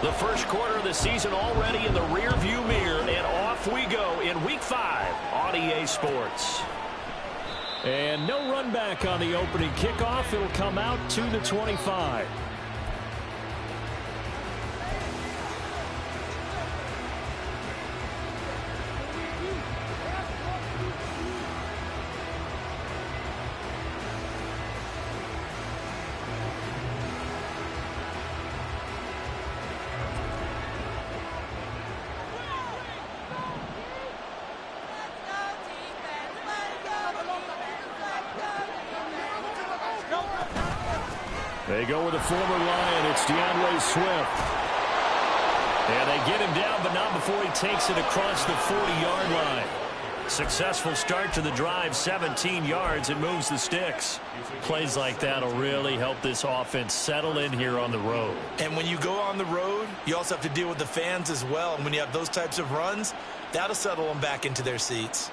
The first quarter of the season already in the rearview mirror, and off we go in Week 5 on EA Sports. And no run back on the opening kickoff. It'll come out to the 25. They go with a former Lion. It's DeAndre Swift. And they get him down, but not before he takes it across the 40-yard line. Successful start to the drive, 17 yards, and moves the sticks. Plays like that will really help this offense settle in here on the road. And when you go on the road, you also have to deal with the fans as well. And when you have those types of runs, that'll settle them back into their seats.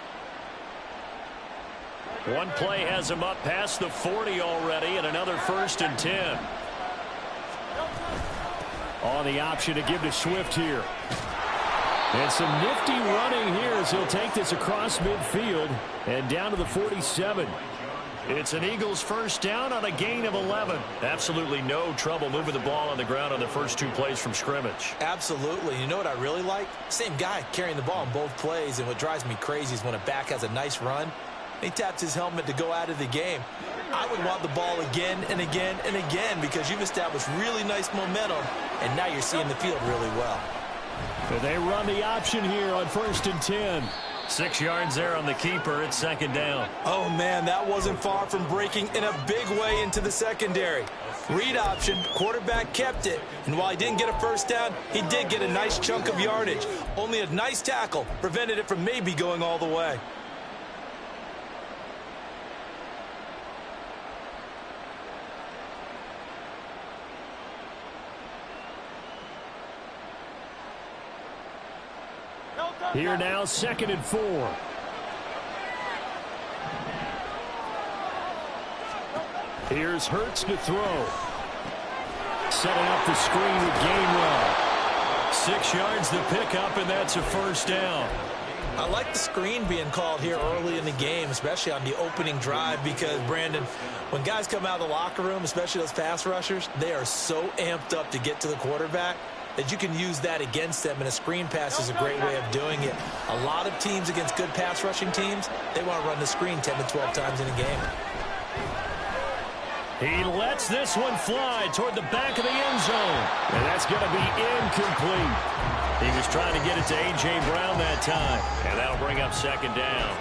One play has him up past the 40 already, and another 1st and 10. On the option to give to Swift here. And some nifty running here as he'll take this across midfield and down to the 47. It's an Eagles first down on a gain of 11. Absolutely no trouble moving the ball on the ground on the first 2 plays from scrimmage. Absolutely. You know what I really like? Same guy carrying the ball in both plays, and what drives me crazy is when a back has a nice run, he taps his helmet to go out of the game. I would want the ball again and again and again because you've established really nice momentum, and now you're seeing the field really well. But they run the option here on 1st and 10. 6 yards there on the keeper. It's 2nd down. Oh, man, that wasn't far from breaking in a big way into the secondary. Read option, quarterback kept it, and while he didn't get a first down, he did get a nice chunk of yardage. Only a nice tackle prevented it from maybe going all the way. Here now, 2nd and 4. Here's Hurts to throw. Setting up the screen with Gainwell. 6 yards the pickup, and that's a 1st down. I like the screen being called here early in the game, especially on the opening drive, because, Brandon, when guys come out of the locker room, especially those pass rushers, they are so amped up to get to the quarterback that you can use that against them, and a screen pass is a great way of doing it. A lot of teams against good pass rushing teams, they want to run the screen 10 to 12 times in a game. He lets this one fly toward the back of the end zone, and that's going to be incomplete. He was trying to get it to A.J. Brown that time, and that'll bring up 2nd down.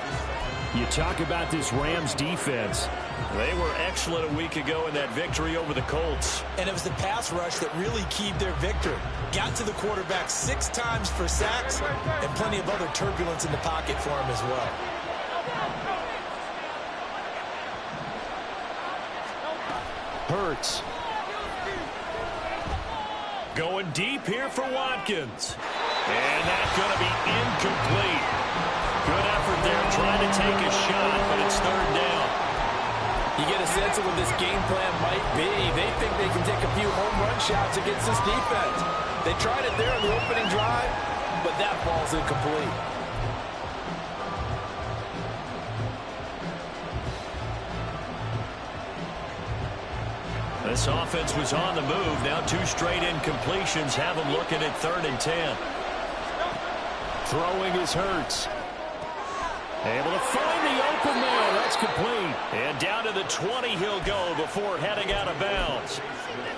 You talk about this Rams defense. They were excellent a week ago in that victory over the Colts. And it was the pass rush that really keyed their victory. Got to the quarterback 6 times for sacks and plenty of other turbulence in the pocket for him as well. Hurts. Going deep here for Watkins. And that's going to be incomplete. Good effort there trying to take a shot, but it's 3rd down. You get a sense of what this game plan might be. They think they can take a few home run shots against this defense. They tried it there on the opening drive, but that ball's incomplete. This offense was on the move. Now 2 straight incompletions have them looking at 3rd and 10. Throwing is Hurts. Able to find the open man. That's complete. And down to the 20 he'll go before heading out of bounds.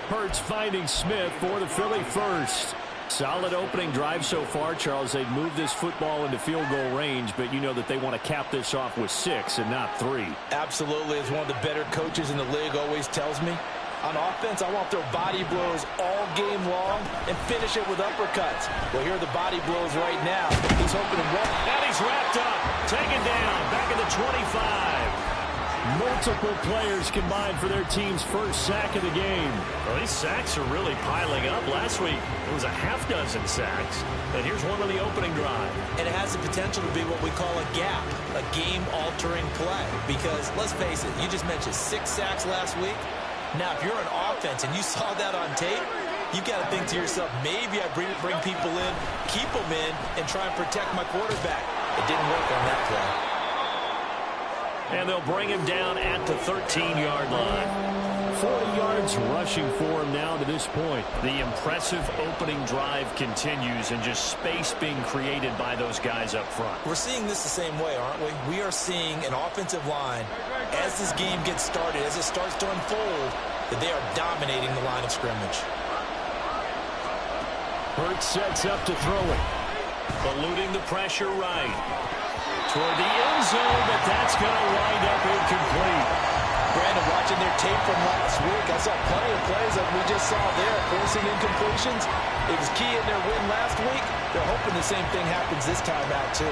Hurts finding Smith for the Philly first. Solid opening drive so far, Charles. They've moved this football into field goal range, but you know that they want to cap this off with 6 and not 3. Absolutely. As one of the better coaches in the league always tells me, on offense, I want their body blows all game long and finish it with uppercuts. Well, here are the body blows right now. He's hoping to run. And he's wrapped up. Taken down. Back at the 25. Multiple players combined for their team's first sack of the game. Well, these sacks are really piling up. Last week, it was a half-dozen sacks. And here's one on the opening drive. And it has the potential to be what we call a gap, a game-altering play. Because, let's face it, you just mentioned 6 sacks last week. Now, if you're an offense and you saw that on tape, you've got to think to yourself, maybe I bring people in, keep them in, and try and protect my quarterback. It didn't work on that play. And they'll bring him down at the 13-yard line. 40 yards rushing for him now to this point. The impressive opening drive continues, and just space being created by those guys up front. We're seeing this the same way, aren't we? We are seeing an offensive line, as this game gets started, as it starts to unfold, that they are dominating the line of scrimmage. Hurts sets up to throw it. Eluding the pressure right. Toward the end zone, but that's going to wind up incomplete. Brandon, watching their tape from last week, I saw plenty of plays like we just saw there, forcing incompletions. It was key in their win last week. They're hoping the same thing happens this time out, too.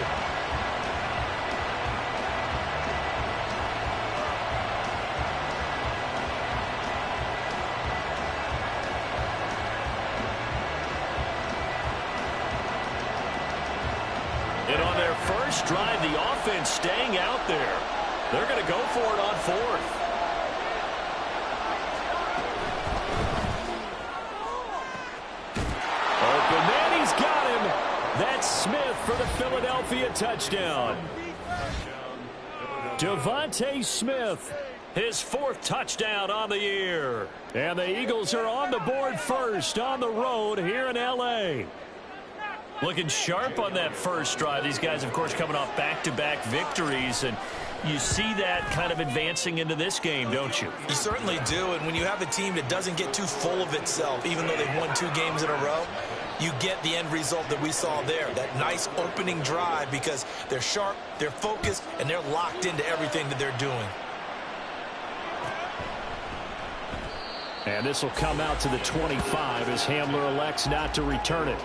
And on their first drive, the offense staying out there. They're going to go for it on fourth. Open man, he's got him. That's Smith for the Philadelphia touchdown. Devontae Smith, his fourth touchdown on the year. And the Eagles are on the board first on the road here in L.A. Looking sharp on that first drive. These guys, of course, coming off back-to-back victories, and you see that kind of advancing into this game, don't you? You certainly do, and when you have a team that doesn't get too full of itself, even though they've won 2 games in a row, you get the end result that we saw there, that nice opening drive, because they're sharp, they're focused, and they're locked into everything that they're doing. And this will come out to the 25 as Hamler elects not to return it.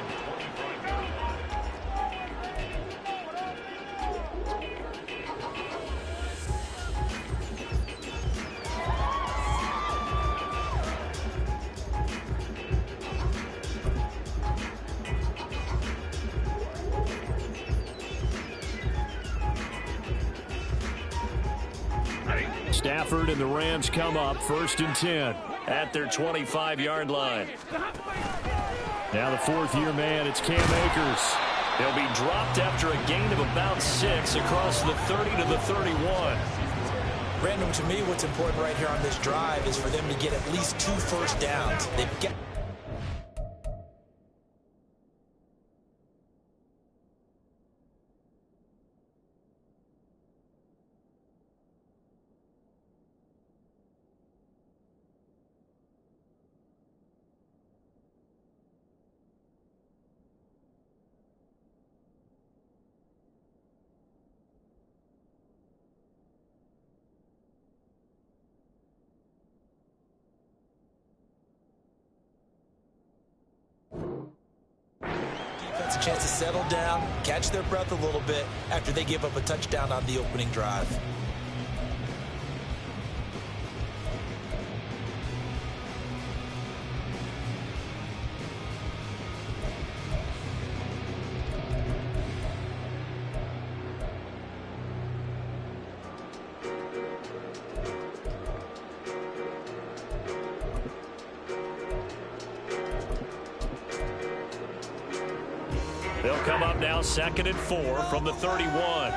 Stafford and the Rams come up 1st and 10 at their 25-yard line. Now the fourth-year man, it's Cam Akers. He'll be dropped after a gain of about 6 across the 30 to the 31. Brandon, to me, what's important right here on this drive is for them to get at least 2 first downs. They've got a chance to settle down, catch their breath a little bit after they give up a touchdown on the opening drive. They'll come up now 2nd and 4 from the 31.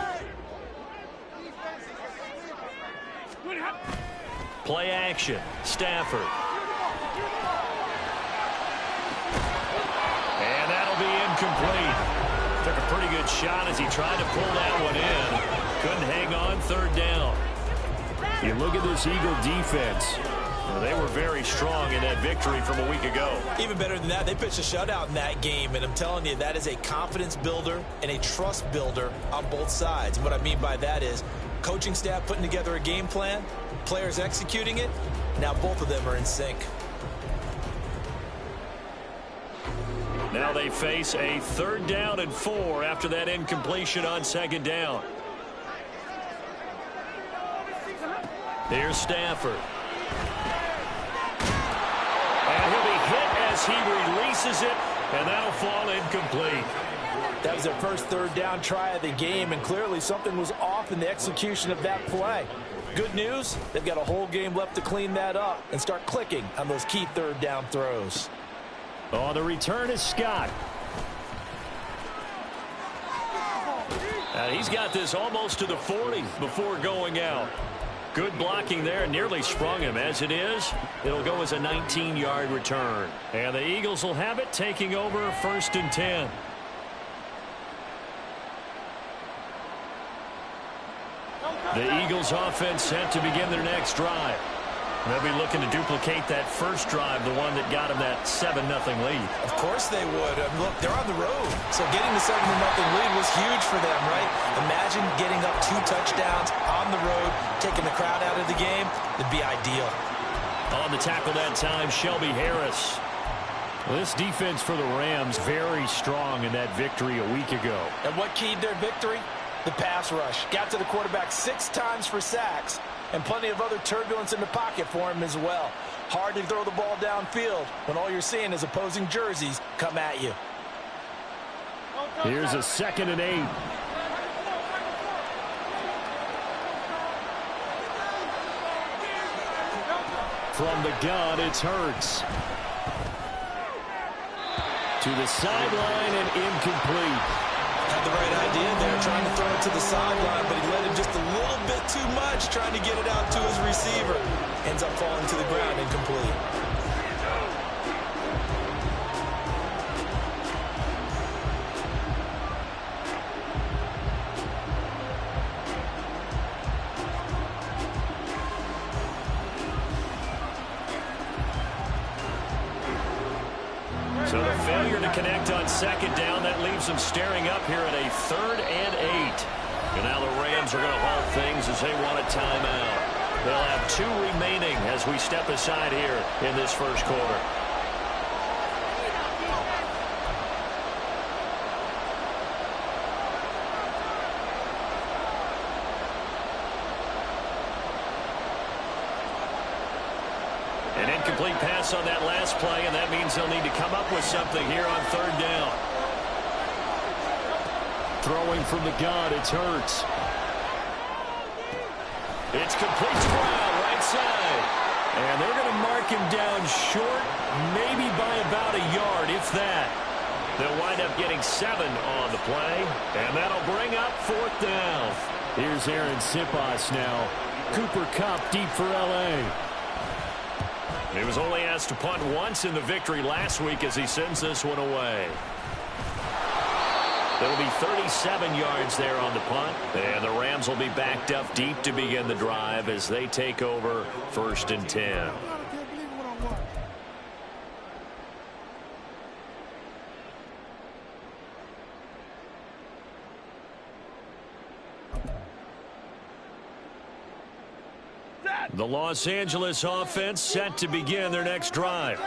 Play action. Stafford. And that'll be incomplete. Took a pretty good shot as he tried to pull that one in. Couldn't hang on 3rd down. You look at this Eagle defense. Well, they were very strong in that victory from a week ago. Even better than that, they pitched a shutout in that game, and I'm telling you, that is a confidence builder and a trust builder on both sides. And what I mean by that is coaching staff putting together a game plan, players executing it. Now both of them are in sync. Now they face a 3rd down and 4 after that incompletion on 2nd down. Here's Stafford. And he'll be hit as he releases it, and that'll fall incomplete. That was their first 3rd down try of the game, and clearly something was off in the execution of that play. Good news, they've got a whole game left to clean that up and start clicking on those key 3rd down throws. On the return is Scott. He's got this almost to the 40 before going out. Good blocking there, nearly sprung him. As it is, it'll go as a 19-yard return. And the Eagles will have it, taking over 1st and 10. The Eagles offense set to begin their next drive. They'll be looking to duplicate that first drive, the one that got them that 7-0 lead. Of course they would. Look, they're on the road, so getting the 7-0 lead was huge for them, right? Imagine getting up 2 touchdowns on the road, taking the crowd out of the game. It'd be ideal. On the tackle that time, Shelby Harris. Well, this defense for the Rams very strong in that victory a week ago. And what keyed their victory? The pass rush. Got to the quarterback 6 times for sacks. And plenty of other turbulence in the pocket for him as well. Hard to throw the ball downfield when all you're seeing is opposing jerseys come at you. Here's a 2nd and 8. From the gun, it's Hurts. To the sideline and incomplete. Had the right idea there, trying to throw it to the sideline, but he let him just a little bit too much, trying to get it out to his receiver. Ends up falling to the ground, incomplete. So the failure to connect on 2nd down, that leaves them staring up here at a 3rd and 8. And now the Rams are going to halt things as they want a timeout. They'll have 2 remaining as we step aside here in this first quarter. An incomplete pass on that last play, and that means they'll need to come up with something here on 3rd down. Throwing from the gun, it's Hurts. It's complete to Brown, right side. And they're going to mark him down short, maybe by about a yard, if that. They'll wind up getting 7 on the play, and that'll bring up 4th down. Here's Aaron Siposs now. Cooper Kupp deep for L.A. He was only asked to punt once in the victory last week as he sends this one away. There will be 37 yards there on the punt, and the Rams will be backed up deep to begin the drive as they take over 1st and 10. The Los Angeles offense set to begin their next drive.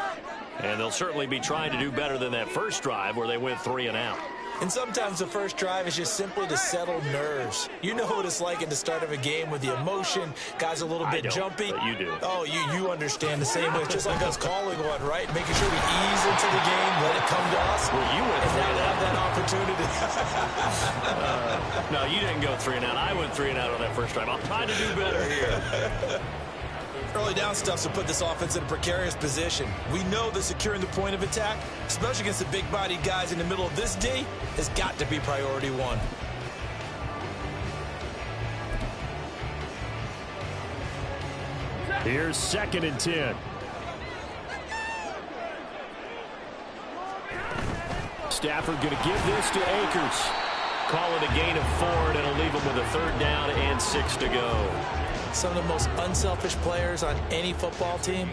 And they'll certainly be trying to do better than that first drive where they went 3 and out. And sometimes the first drive is just simply to settle nerves. You know what it's like at the start of a game with the emotion. Guys a little bit jumpy. But you do. Oh, you understand the same way. It's just like us calling one, right? Making sure we ease into the game, let it come to us. Well, you went and 3 now and they out. have that opportunity. No, you didn't go 3 and out. I went 3 and out on that first drive. I'm trying to do better here. Early down stuff's to put this offense in a precarious position. We know that securing the point of attack, especially against the big-bodied guys in the middle of this D, has got to be priority 1. Here's 2nd and 10. Stafford going to give this to Akers. Call it a gain of 4, and it'll leave them with a 3rd down and 6 to go. Some of the most unselfish players on any football team,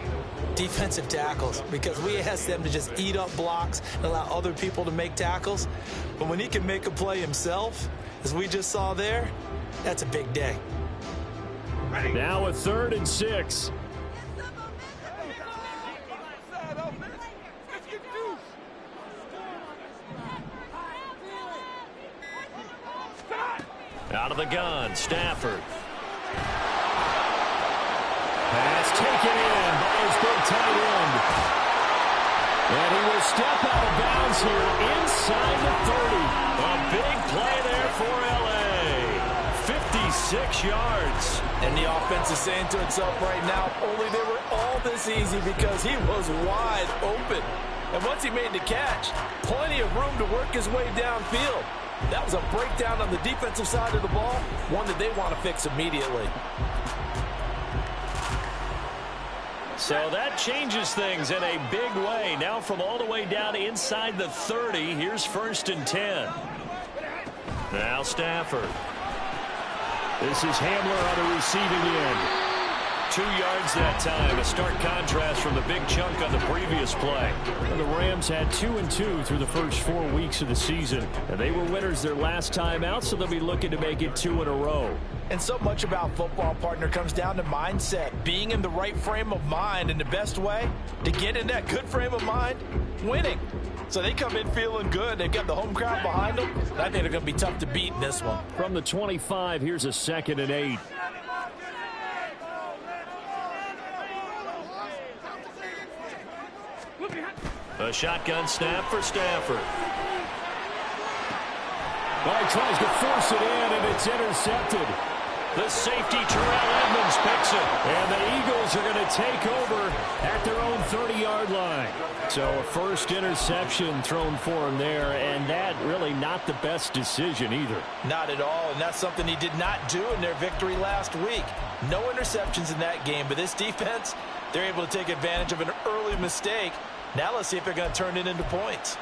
defensive tackles, because we ask them to just eat up blocks and allow other people to make tackles. But when he can make a play himself, as we just saw there, that's a big day. Now a 3rd and 6. Out of the gun, Stafford. Pass taken in by his big tight end. And he will step out of bounds here inside the 30. A big play there for L.A. 56 yards. And the offense is saying to itself right now, only they were all this easy because he was wide open. And once he made the catch, plenty of room to work his way downfield. That was a breakdown on the defensive side of the ball, one that they want to fix immediately. So that changes things in a big way. Now from all the way down inside the 30, here's 1st and 10. Now Stafford. This is Hamler on the receiving end. 2 yards that time, a stark contrast from the big chunk on the previous play. And the Rams had 2-2 through the first 4 weeks of the season, and they were winners their last time out, so they'll be looking to make it 2 in a row. And so much about football, partner, comes down to mindset, being in the right frame of mind, and the best way to get in that good frame of mind, winning. So they come in feeling good. They've got the home crowd behind them. I think they're going to be tough to beat in this one. From the 25, here's a 2nd and 8. A shotgun snap for Stafford. Well, he tries to force it in, and it's intercepted. The safety, Terrell Edmonds, picks it. And the Eagles are going to take over at their own 30-yard line. So a first interception thrown for him there, and that really not the best decision either. Not at all, and that's something he did not do in their victory last week. No interceptions in that game, but this defense, they're able to take advantage of an early mistake. Now let's see if they're going to turn it into points.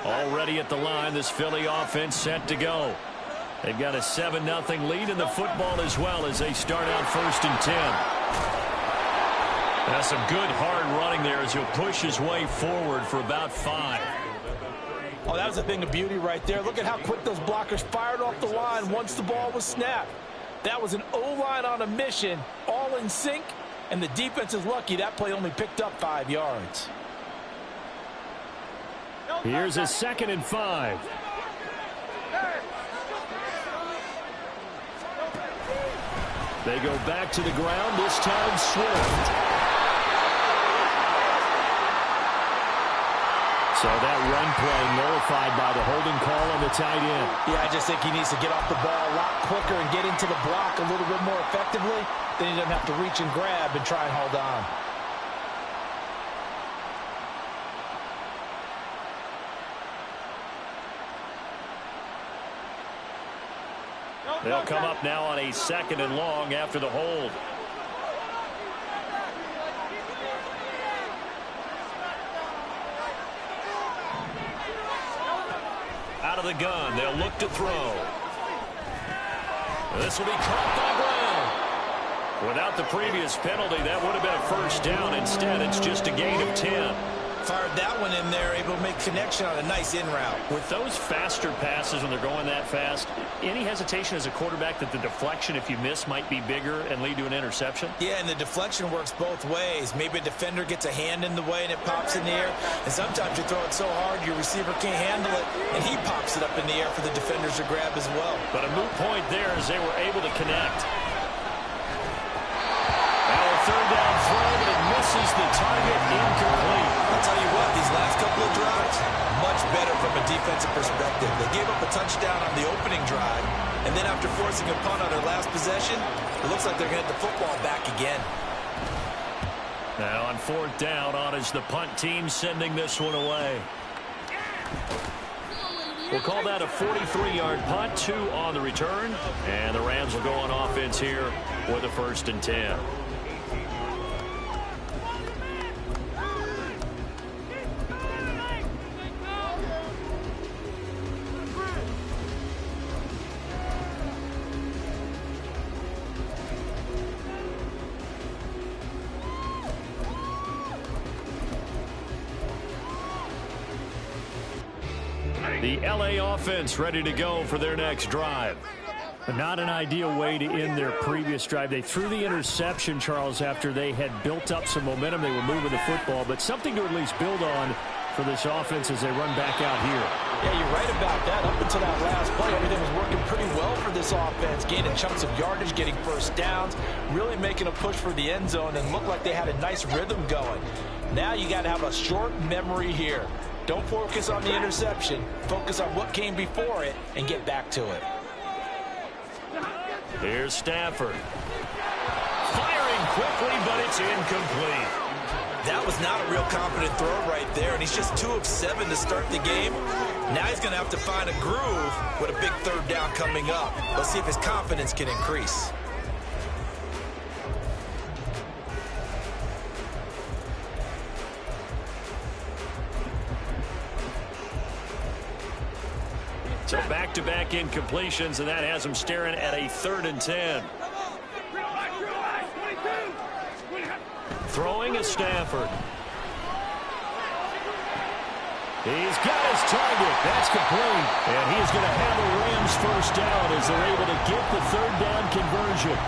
Already at the line, this Philly offense set to go. They've got a 7-0 lead in the football as well as they start out 1st and 10. That's some good hard running there as he'll push his way forward for about 5. Oh, that was a thing of beauty right there. Look at how quick those blockers fired off the line once the ball was snapped. That was an O-line on a mission, all in sync, and the defense is lucky that play only picked up 5 yards. Here's a 2nd and 5. They go back to the ground, this time Swift. So that run play nullified by the holding call on the tight end. Yeah, I just think he needs to get off the ball a lot quicker and get into the block a little bit more effectively. Then he doesn't have to reach and grab and try and hold on. They'll come up now on a 2nd and long after the hold. Out of the gun, they'll look to throw. This will be caught by Brown. Without the previous penalty, that would have been a 1st down. Instead, it's just a gain of 10. Fired that one in there, able to make connection on a nice in route. With those faster passes when they're going that fast, any hesitation as a quarterback that the deflection, if you miss, might be bigger and lead to an interception? Yeah, and the deflection works both ways. Maybe a defender gets a hand in the way and it pops in the air. And sometimes you throw it so hard your receiver can't handle it, and he pops it up in the air for the defenders to grab as well. But a moot point there as they were able to connect. Now a 3rd down throw, but it misses the target, incomplete. I'll tell you what, these last couple of drives, much better from a defensive perspective. They gave up a touchdown on the opening drive, and then after forcing a punt on their last possession, it looks like they're going to get the football back again. Now on 4th down, on is the punt team sending this one away. We'll call that a 43-yard punt, 2 on the return, and the Rams will go on offense here with a 1st and 10. The LA offense ready to go for their next drive. But not an ideal way to end their previous drive. They threw the interception, Charles, after they had built up some momentum. They were moving the football, but something to at least build on for this offense as they run back out here. Yeah, you're right about that. Up until that last play, everything was working pretty well for this offense, gaining chunks of yardage, getting 1st downs, really making a push for the end zone, and looked like they had a nice rhythm going. Now you got to have a short memory here. Don't focus on the interception. Focus on what came before it and get back to it. Here's Stafford. Firing quickly, but it's incomplete. That was not a real confident throw right there, and he's just 2 of 7 to start the game. Now he's going to have to find a groove with a big third down coming up. Let's see if his confidence can increase. So back-to-back incompletions, and that has him staring at a 3rd and 10. Throwing is Stafford. He's got his target. That's complete. And he's going to have a Rams first down as they're able to get the 3rd down conversion.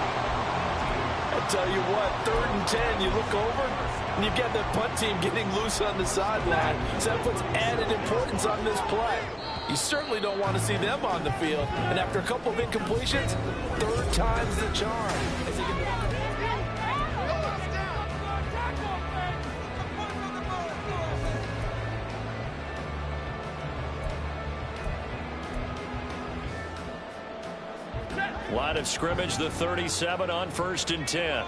I tell you what, 3rd and 10, you look over, and you've got that punt team getting loose on the sideline. So that puts added importance on this play. You certainly don't want to see them on the field. And after a couple of incompletions, 3rd time's the charm. Line of scrimmage, the 37 on 1st and 10.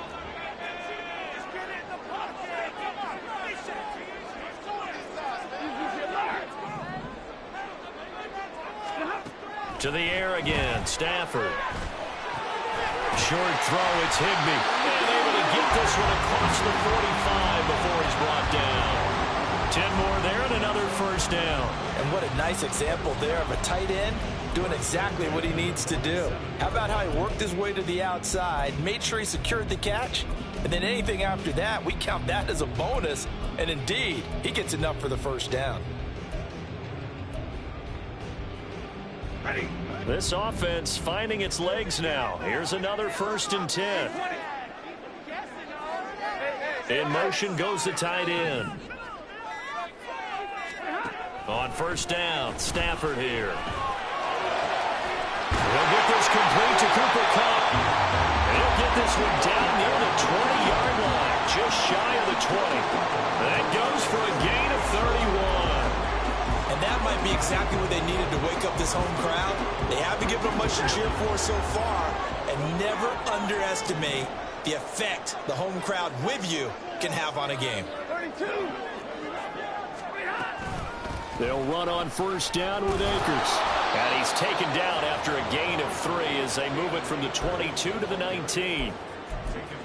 To the air again, Stafford. Short throw, it's Higbee. And able to get this one across the 45 before he's brought down. 10 more there and another first down. And what a nice example there of a tight end doing exactly what he needs to do. How about how he worked his way to the outside, made sure he secured the catch, and then anything after that, we count that as a bonus. And indeed, he gets enough for the first down. This offense finding its legs now. Here's another 1st and 10. In motion goes the tight end. On 1st down, Stafford here. He'll get this complete to Cooper Kupp. And he'll get this one down near the 20-yard line, just shy of the 20. That goes for a gain of 31. And that might be exactly what they needed to wake up this home crowd. They haven't given them much to cheer for so far, and never underestimate the effect the home crowd with you can have on a game. 32. They'll run on 1st down with Akers. And he's taken down after a gain of 3 as they move it from the 22 to the 19.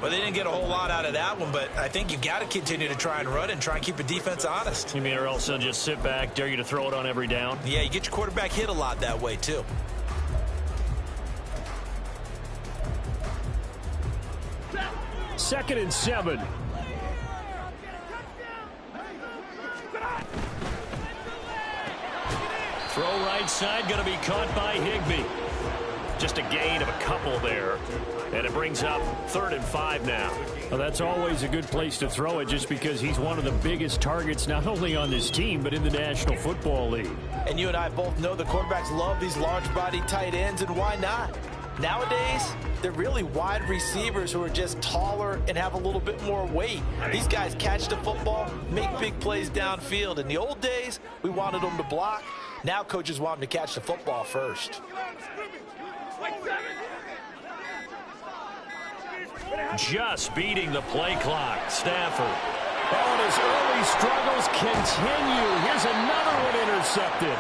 Well, they didn't get a whole lot out of that one, but I think you got to continue to try and run and try and keep the defense honest. You mean or else they'll just sit back, dare you to throw it on every down? Yeah, you get your quarterback hit a lot that way, too. Second and 7. Throw right side, going to be caught by Higbee. Just a gain of a couple there. And it brings up 3rd and 5 now. Well, that's always a good place to throw it just because he's one of the biggest targets not only on this team but in the National Football League. And you and I both know the quarterbacks love these large-body tight ends, and why not? Nowadays, they're really wide receivers who are just taller and have a little bit more weight. These guys catch the football, make big plays downfield. In the old days, we wanted them to block. Now coaches want them to catch the football first. Just beating the play clock. Stafford. And his early struggles continue. Here's another one intercepted.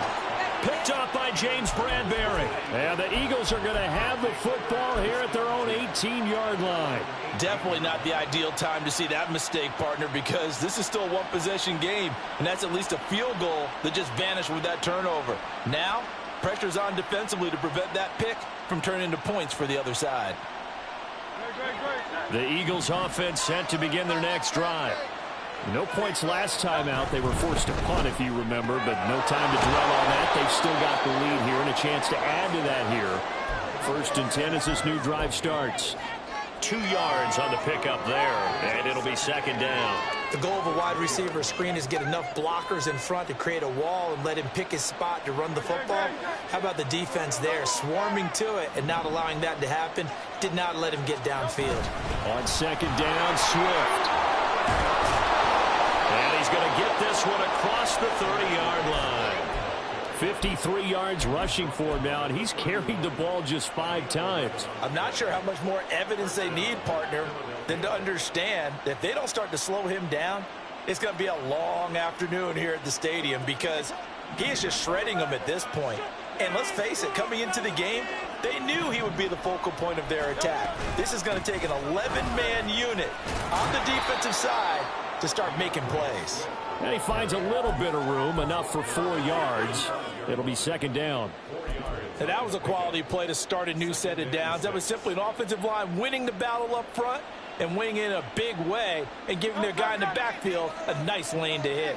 Picked off by James Bradbury. And the Eagles are going to have the football here at their own 18-yard line. Definitely not the ideal time to see that mistake, partner, because this is still a one-possession game, and that's at least a field goal that just vanished with that turnover. Now, pressure's on defensively to prevent that pick from turning into points for the other side. The Eagles offense set to begin their next drive. No points last time out. They were forced to punt, if you remember, but no time to dwell on that. They've still got the lead here and a chance to add to that here. 1st and 10 as this new drive starts. 2 yards on the pickup there, and it'll be 2nd down. The goal of a wide receiver screen is get enough blockers in front to create a wall and let him pick his spot to run the football. How about the defense there, swarming to it and not allowing that to happen? Did not let him get downfield. On 2nd down, Swift. And he's going to get this one across the 30-yard line. 53 yards rushing for him now, and he's carried the ball just 5 times. I'm not sure how much more evidence they need, partner, than to understand that if they don't start to slow him down, it's going to be a long afternoon here at the stadium because he is just shredding them at this point. And let's face it, coming into the game, they knew he would be the focal point of their attack. This is going to take an 11-man unit on the defensive side to start making plays. And he finds a little bit of room, enough for 4 yards. It'll be second down. And that was a quality play to start a new set of downs. That was simply an offensive line winning the battle up front and winning in a big way and giving their guy in the backfield a nice lane to hit.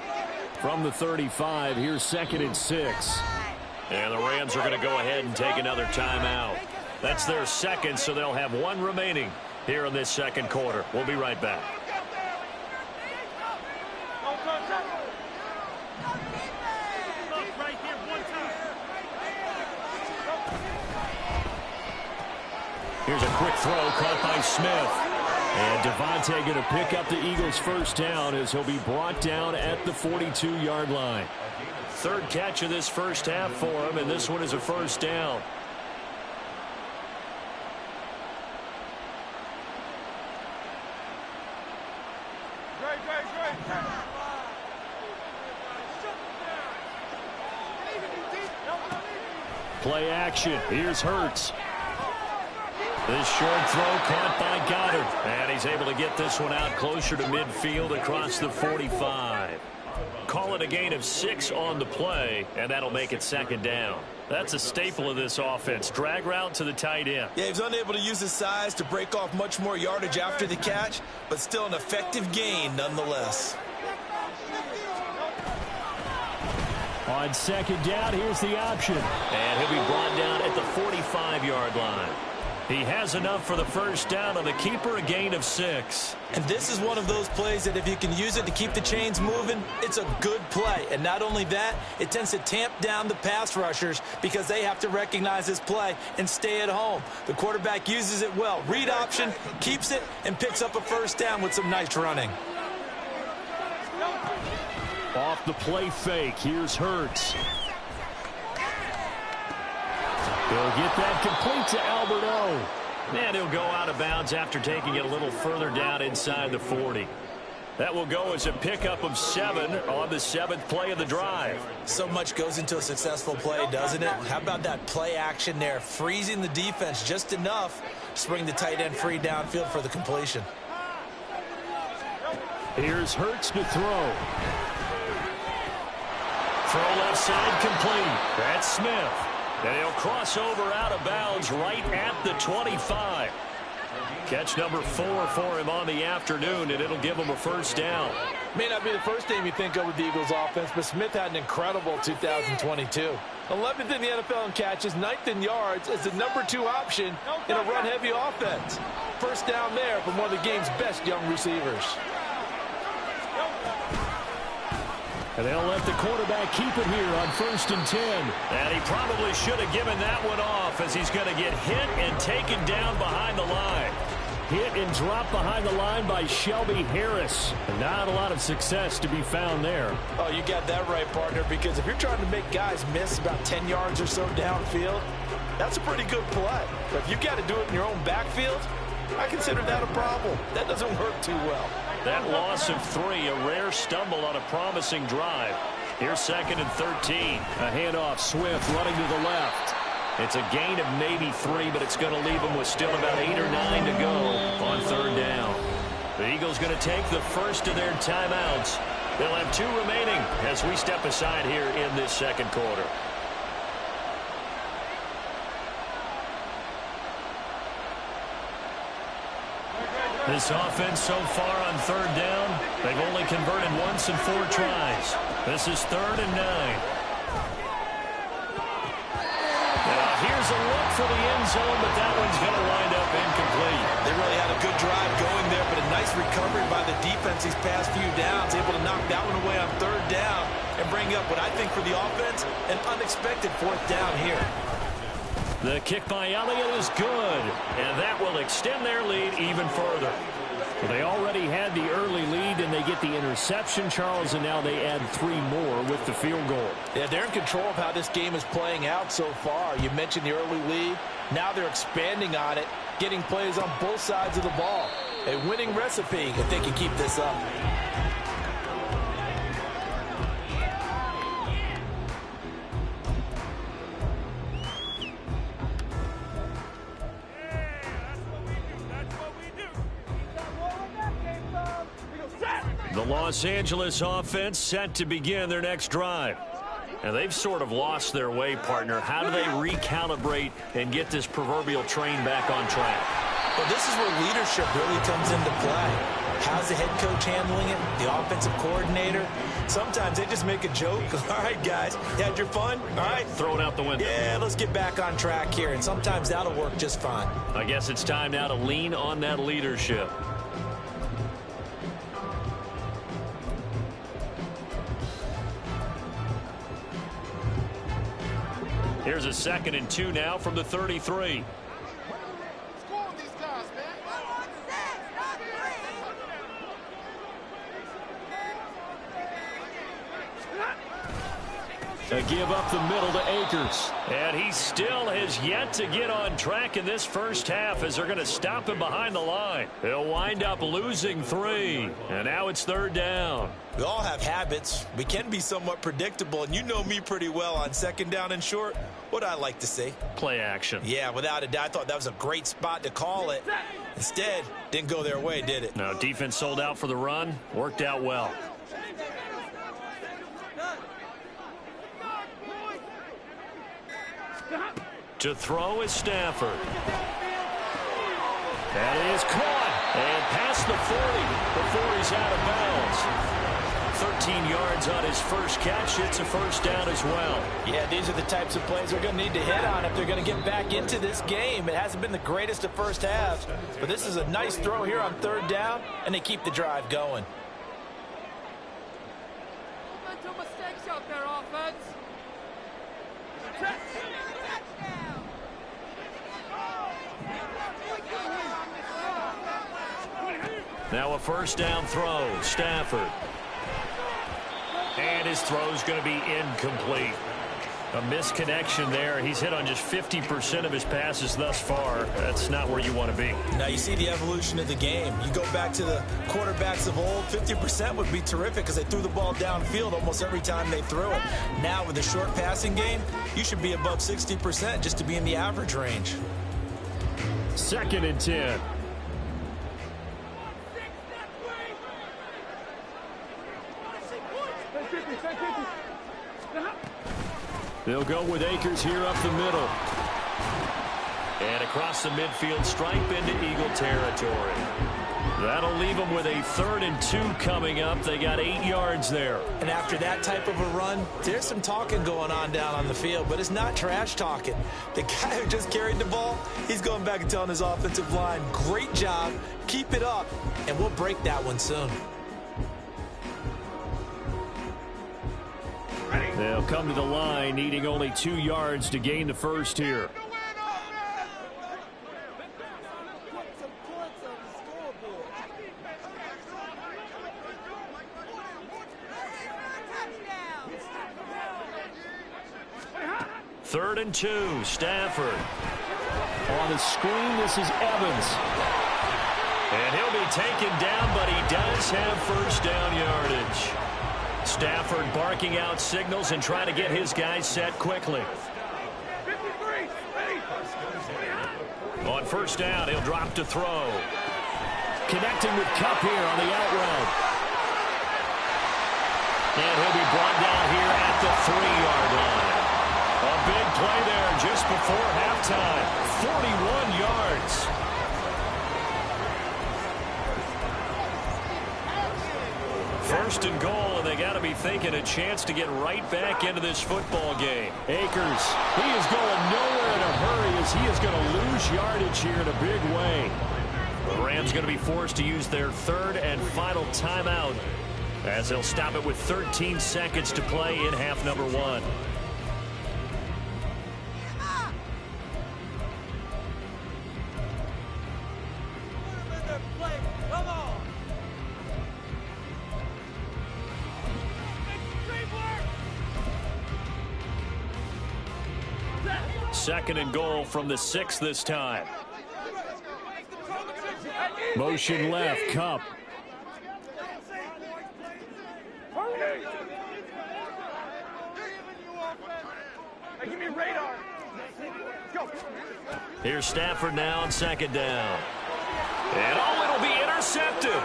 From the 35, here's 2nd and 6. And the Rams are going to go ahead and take another timeout. That's their second, so they'll have 1 remaining here in this second quarter. We'll be right back. Here's a quick throw caught by Smith. And Devontae going to pick up the Eagles' first down as he'll be brought down at the 42-yard line. 3rd catch of this first half for him, and this one is a first down. Play action. Here's Hurts. This short throw caught by Goddard. And he's able to get this one out closer to midfield across the 45. Call it a gain of 6 on the play, and that'll make it second down. That's a staple of this offense. Drag route to the tight end. Yeah, he was unable to use his size to break off much more yardage after the catch, but still an effective gain nonetheless. On second down, here's the option. And he'll be brought down at the 45-yard line. He has enough for the first down on the keeper, a gain of 6. And this is one of those plays that if you can use it to keep the chains moving, it's a good play. And not only that, it tends to tamp down the pass rushers because they have to recognize this play and stay at home. The quarterback uses it well. Read option, keeps it, and picks up a first down with some nice running. Off the play fake, here's Hurts. He'll get that complete to Albert O. And he'll go out of bounds after taking it a little further down inside the 40. That will go as a pickup of 7 on the 7th play of the drive. So much goes into a successful play, doesn't it? How about that play action there, freezing the defense just enough to bring the tight end free downfield for the completion. Here's Hurts to throw. Throw left side complete. That's Smith. And he'll cross over out of bounds right at the 25. Catch number 4 for him on the afternoon, and it'll give him a first down. May not be the first name you think of with the Eagles offense, but Smith had an incredible 2022. 11th in the NFL in catches, 9th in yards as the number 2 option in a run-heavy offense. First down there from one of the game's best young receivers. And they'll let the quarterback keep it here on 1st and 10. And he probably should have given that one off as he's going to get hit and taken down behind the line. Hit and drop behind the line by Shelby Harris. Not a lot of success to be found there. Oh, you got that right, partner, because if you're trying to make guys miss about 10 yards or so downfield, that's a pretty good play. But if you've got to do it in your own backfield, I consider that a problem. That doesn't work too well. That loss of 3, a rare stumble on a promising drive. Here's 2nd and 13. A handoff, Swift running to the left. It's a gain of maybe 3, but it's going to leave them with still about 8 or 9 to go on 3rd down. The Eagles going to take the first of their timeouts. They'll have 2 remaining as we step aside here in this second quarter. This offense so far on 3rd down, they've only converted once in 4 tries. This is 3rd and 9. Now here's a look for the end zone, but that one's going to wind up incomplete. They really had a good drive going there, but a nice recovery by the defense these past few downs, able to knock that one away on 3rd down and bring up what I think for the offense, an unexpected 4th down here. The kick by Elliott is good, and that will extend their lead even further. Well, they already had the early lead, and they get the interception, Charles, and now they add 3 more with the field goal. Yeah, they're in control of how this game is playing out so far. You mentioned the early lead. Now they're expanding on it, getting plays on both sides of the ball. A winning recipe if they can keep this up. The Los Angeles offense set to begin their next drive. And they've sort of lost their way, partner. How do they recalibrate and get this proverbial train back on track? Well, this is where leadership really comes into play. How's the head coach handling it? The offensive coordinator? Sometimes they just make a joke. All right, guys, you had your fun? All right. Throw it out the window. Yeah, let's get back on track here. And sometimes that'll work just fine. I guess it's time now to lean on that leadership. Here's a 2nd and 2 now from the 33. A give up the middle to Akers. And he still has yet to get on track in this first half as they're going to stop him behind the line. He'll wind up losing 3. And now it's 3rd down. We all have habits. We can be somewhat predictable, and you know me pretty well on 2nd down and short. What I like to see? Play action. Yeah, without a doubt. I thought that was a great spot to call it. Instead, didn't go their way, did it? No, defense sold out for the run. Worked out well. To throw is Stafford. That is caught. And past the 40 before he's out of bounds. 13 yards on his first catch. It's a first down as well. Yeah, these are the types of plays they're going to need to hit on if they're going to get back into this game. It hasn't been the greatest of first halves, but this is a nice throw here on 3rd down, and they keep the drive going. Mental mistakes out there, offense. Now a first down throw. Stafford. And his throw's going to be incomplete. A misconnection there. He's hit on just 50% of his passes thus far. That's not where you want to be. Now you see the evolution of the game. You go back to the quarterbacks of old, 50% would be terrific because they threw the ball downfield almost every time they threw it. Now with the short passing game, you should be above 60% just to be in the average range. 2nd and 10. They'll go with Akers here up the middle. And across the midfield stripe into Eagle territory. That'll leave them with a 3rd and 2 coming up. They got 8 yards there. And after that type of a run, there's some talking going on down on the field, but it's not trash talking. The guy who just carried the ball, he's going back and telling his offensive line, great job, keep it up, and we'll break that one soon. They'll come to the line, needing only 2 yards to gain the first here. Third and 2, Stafford. On the screen, this is Evans. And he'll be taken down, but he does have first down yardage. Stafford barking out signals and trying to get his guys set quickly. On first down, he'll drop to throw. Connecting with Kupp here on the out route. And he'll be brought down here at the 3-yard line. A big play there just before halftime. 41 yards. First and goal, and they got to be thinking a chance to get right back into this football game. Akers, he is going nowhere in a hurry as he is going to lose yardage here in a big way. The Rams going to be forced to use their 3rd and final timeout as they'll stop it with 13 seconds to play in half number 1. Come on. 2nd and goal from the 6 this time. Motion left, Cup. Give me radar. Go. Here's Stafford now on 2nd down. And it'll be intercepted.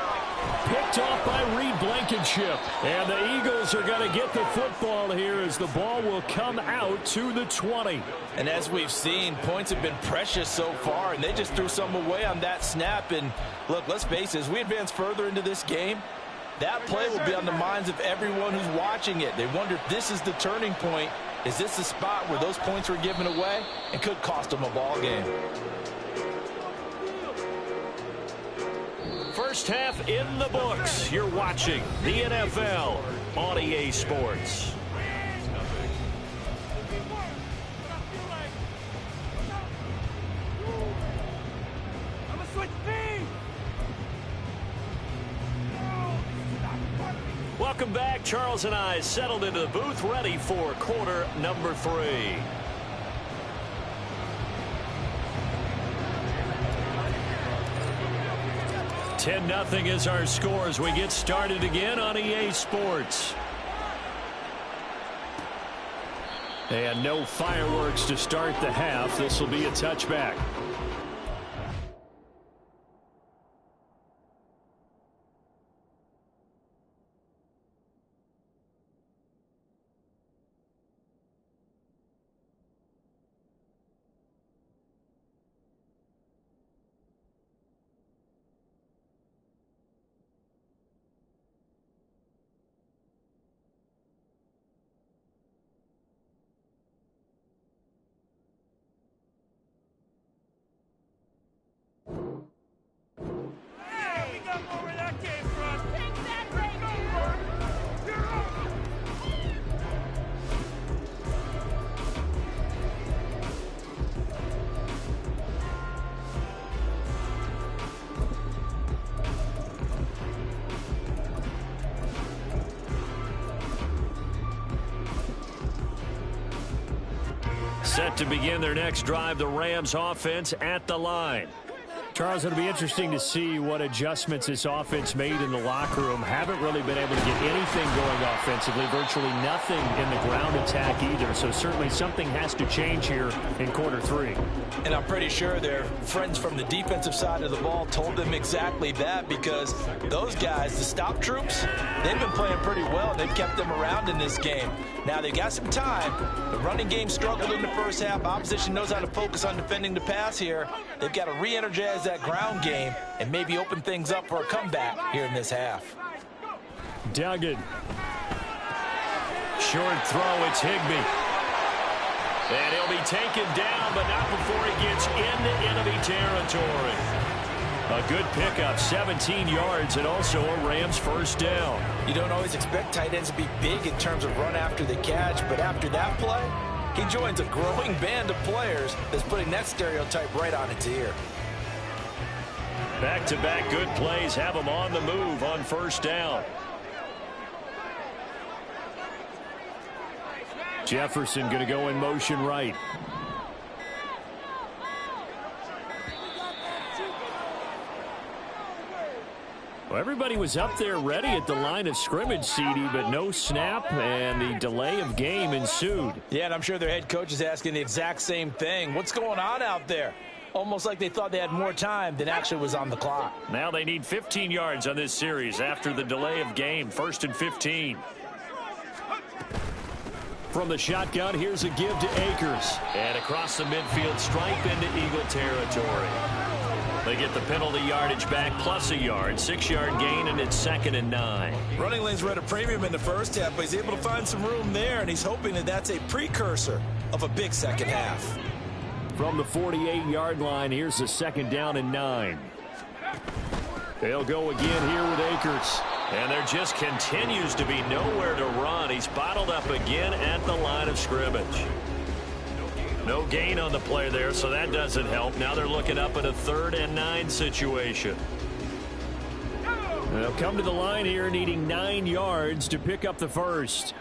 Picked off by Reed Blankenship. And the Eagles are going to get the football here as the ball will come out to the 20. And as we've seen, points have been precious so far, and they just threw some away on that snap. And look, let's face it, as we advance further into this game, that play will be on the minds of everyone who's watching it. They wonder if this is the turning point. Is this the spot where those points were given away and could cost them a ball game? First half in the books. You're watching the NFL on EA Sports. Welcome back. Charles and I settled into the booth, ready for quarter number 3. $10-0 is our score as we get started again on EA Sports. And no fireworks to start the half. This will be a touchback. Set to begin their next drive, the Rams offense at the line. Charles, it'll be interesting to see what adjustments this offense made in the locker room. Haven't really been able to get anything going offensively, virtually nothing in the ground attack either. So certainly something has to change here in quarter 3. And I'm pretty sure their friends from the defensive side of the ball told them exactly that, because those guys, the stop troops, they've been playing pretty well, and they've kept them around in this game. Now they've got some time. The running game struggled in the first half. Opposition knows how to focus on defending the pass here. They've got to re-energize that ground game and maybe open things up for a comeback here in this half. Duggan. Short throw, it's Higbee. And he'll be taken down, but not before he gets into enemy territory. A good pickup, 17 yards, and also a Rams first down. You don't always expect tight ends to be big in terms of run after the catch, but after that play, he joins a growing band of players that's putting that stereotype right on its ear. Back-to-back good plays have him on the move on first down. Jefferson going to go in motion right. Well, everybody was up there ready at the line of scrimmage, CD, but no snap, and the delay of game ensued. Yeah, and I'm sure their head coach is asking the exact same thing. What's going on out there? Almost like they thought they had more time than actually was on the clock. Now they need 15 yards on this series after the delay of game. 1st and 15. From the shotgun, here's a give to Akers. And across the midfield stripe into Eagle territory. They get the penalty yardage back plus a yard. 6-yard gain, and it's 2nd and 9. Running lanes were at a premium in the first half, but he's able to find some room there, and he's hoping that that's a precursor of a big second half. From the 48-yard line, here's the 2nd down and 9. They'll go again here with Akers. And there just continues to be nowhere to run. He's bottled up again at the line of scrimmage. No gain on the play there, so that doesn't help. Now they're looking up at a 3rd and 9 situation. They'll come to the line here needing 9 yards to pick up the first.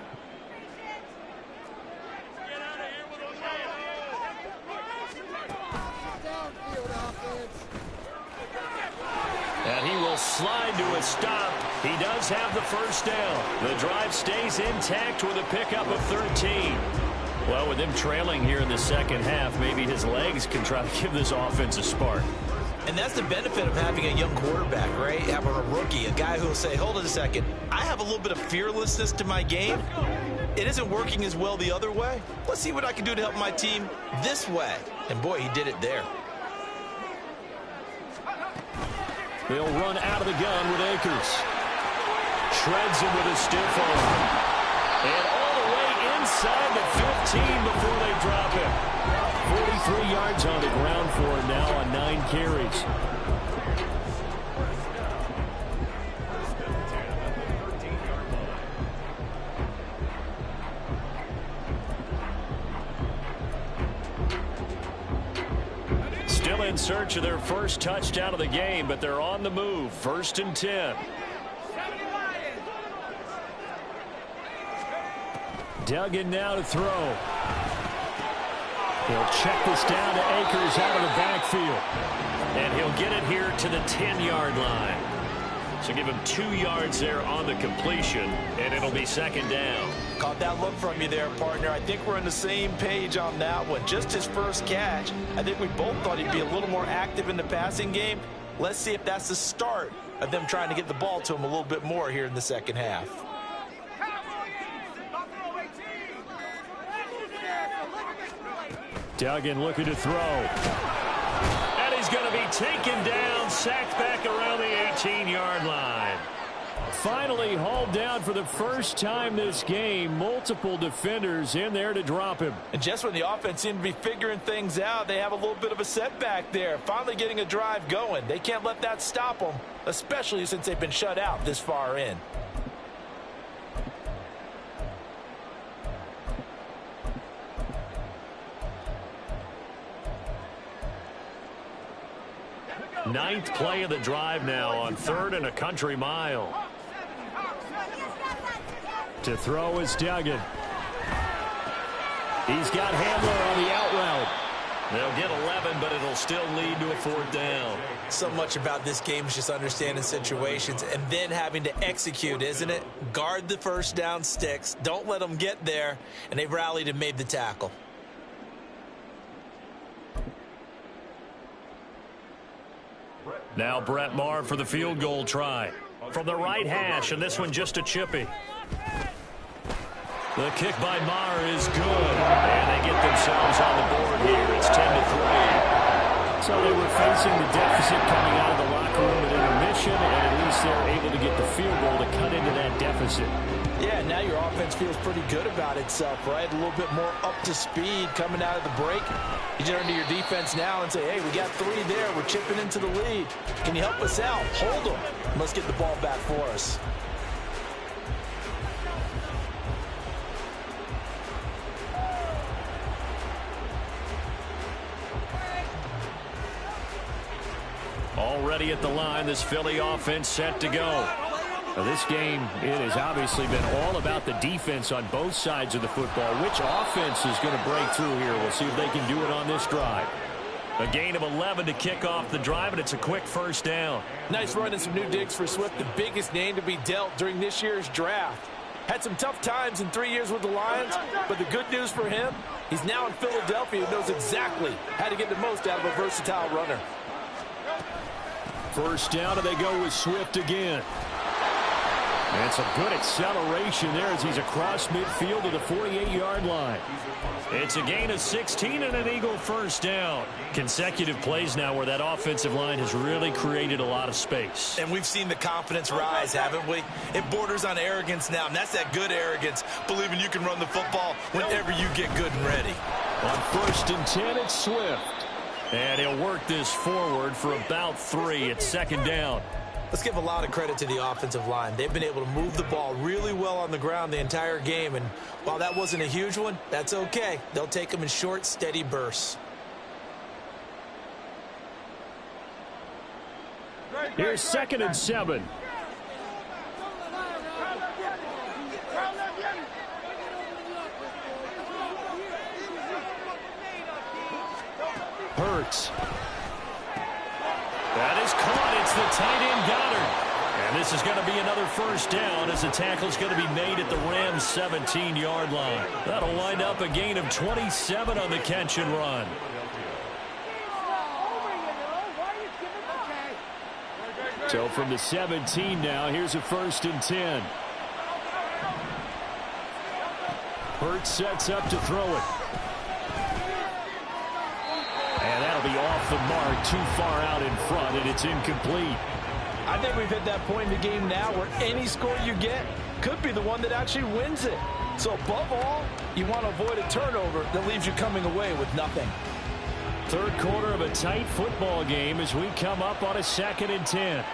will slide to a stop. He does have the first down. The drive stays intact with a pickup of 13. Well, with him trailing here in the second half, maybe his legs can try to give this offense a spark. And that's the benefit of having a young quarterback, right? Having a rookie, a guy who will say, hold it a second, I have a little bit of fearlessness to my game. It isn't working as well the other way. Let's see what I can do to help my team this way. And boy, he did it there. They'll run out of the gun with Akers. Shreds him with a stiff arm. And all the way inside the 15 before they drop him. 43 yards on the ground for him now on 9 carries. Still in search of their first touchdown of the game, but they're on the move. 1st and 10. Duggan now to throw. He'll check this down to Akers out of the backfield. And he'll get it here to the 10-yard line. So give him 2 yards there on the completion, and it'll be 2nd down. Caught that look from you there, partner. I think we're on the same page on that one. Just his first catch. I think we both thought he'd be a little more active in the passing game. Let's see if that's the start of them trying to get the ball to him a little bit more here in the second half. Duggan looking to throw. And he's going to be taken down, sacked back around the 18-yard line. Finally hauled down for the first time this game. Multiple defenders in there to drop him. And just when the offense seemed to be figuring things out, they have a little bit of a setback there. Finally getting a drive going. They can't let that stop them, especially since they've been shut out this far in. Ninth play of the drive now on 3rd and a country mile. To throw is Duggan. He's got Hamler on the out route. They'll get 11, but it'll still lead to a 4th down. So much about this game is just understanding situations and then having to execute, isn't it? Guard the first down sticks. Don't let them get there. And they've rallied and made the tackle. Now Brett Maher for the field goal try. From the right hash, and this one just a chippy. The kick by Maher is good. And they get themselves on the board here. It's 10-3. So they were facing the deficit coming out of the locker room at intermission, and at least they're able to get the field goal to cut into that deficit. Yeah, now your offense feels pretty good about itself, right? A little bit more up to speed coming out of the break. You turn to your defense now and say, hey, we got 3 there. We're chipping into the lead. Can you help us out? Hold them. Let's get the ball back for us. Already at the line, this Philly offense set to go. Now this game, it has obviously been all about the defense on both sides of the football. Which offense is going to break through here? We'll see if they can do it on this drive. A gain of 11 to kick off the drive, and it's a quick 1st down. Nice run and some new digs for Swift, the biggest name to be dealt during this year's draft. Had some tough times in 3 years with the Lions, but the good news for him, he's now in Philadelphia and knows exactly how to get the most out of a versatile runner. 1st down, and they go with Swift again. And some good acceleration there as he's across midfield to the 48-yard line. It's a gain of 16 and an Eagle 1st down. Consecutive plays now where that offensive line has really created a lot of space. And we've seen the confidence rise, haven't we? It borders on arrogance now, and that's that good arrogance, believing you can run the football whenever you get good and ready. On 1st and 10, it's Swift. And he'll work this forward for about 3. It's 2nd down. Let's give a lot of credit to the offensive line. They've been able to move the ball really well on the ground the entire game. And while that wasn't a huge one, that's okay. They'll take them in short, steady bursts. Here's 2nd and 7. Hurts. That is caught. It's the tight end Goddard. And this is going to be another first down as the tackle is going to be made at the Rams' 17-yard line. That'll wind up a gain of 27 on the catch and run. So from the 17 now, here's a 1st and 10. Hurts sets up to throw it. And that'll be off the mark, too far out in front, and it's incomplete. I think we've hit that point in the game now where any score you get could be the one that actually wins it. So above all, you want to avoid a turnover that leaves you coming away with nothing. Third quarter of a tight football game as we come up on a 2nd and 10.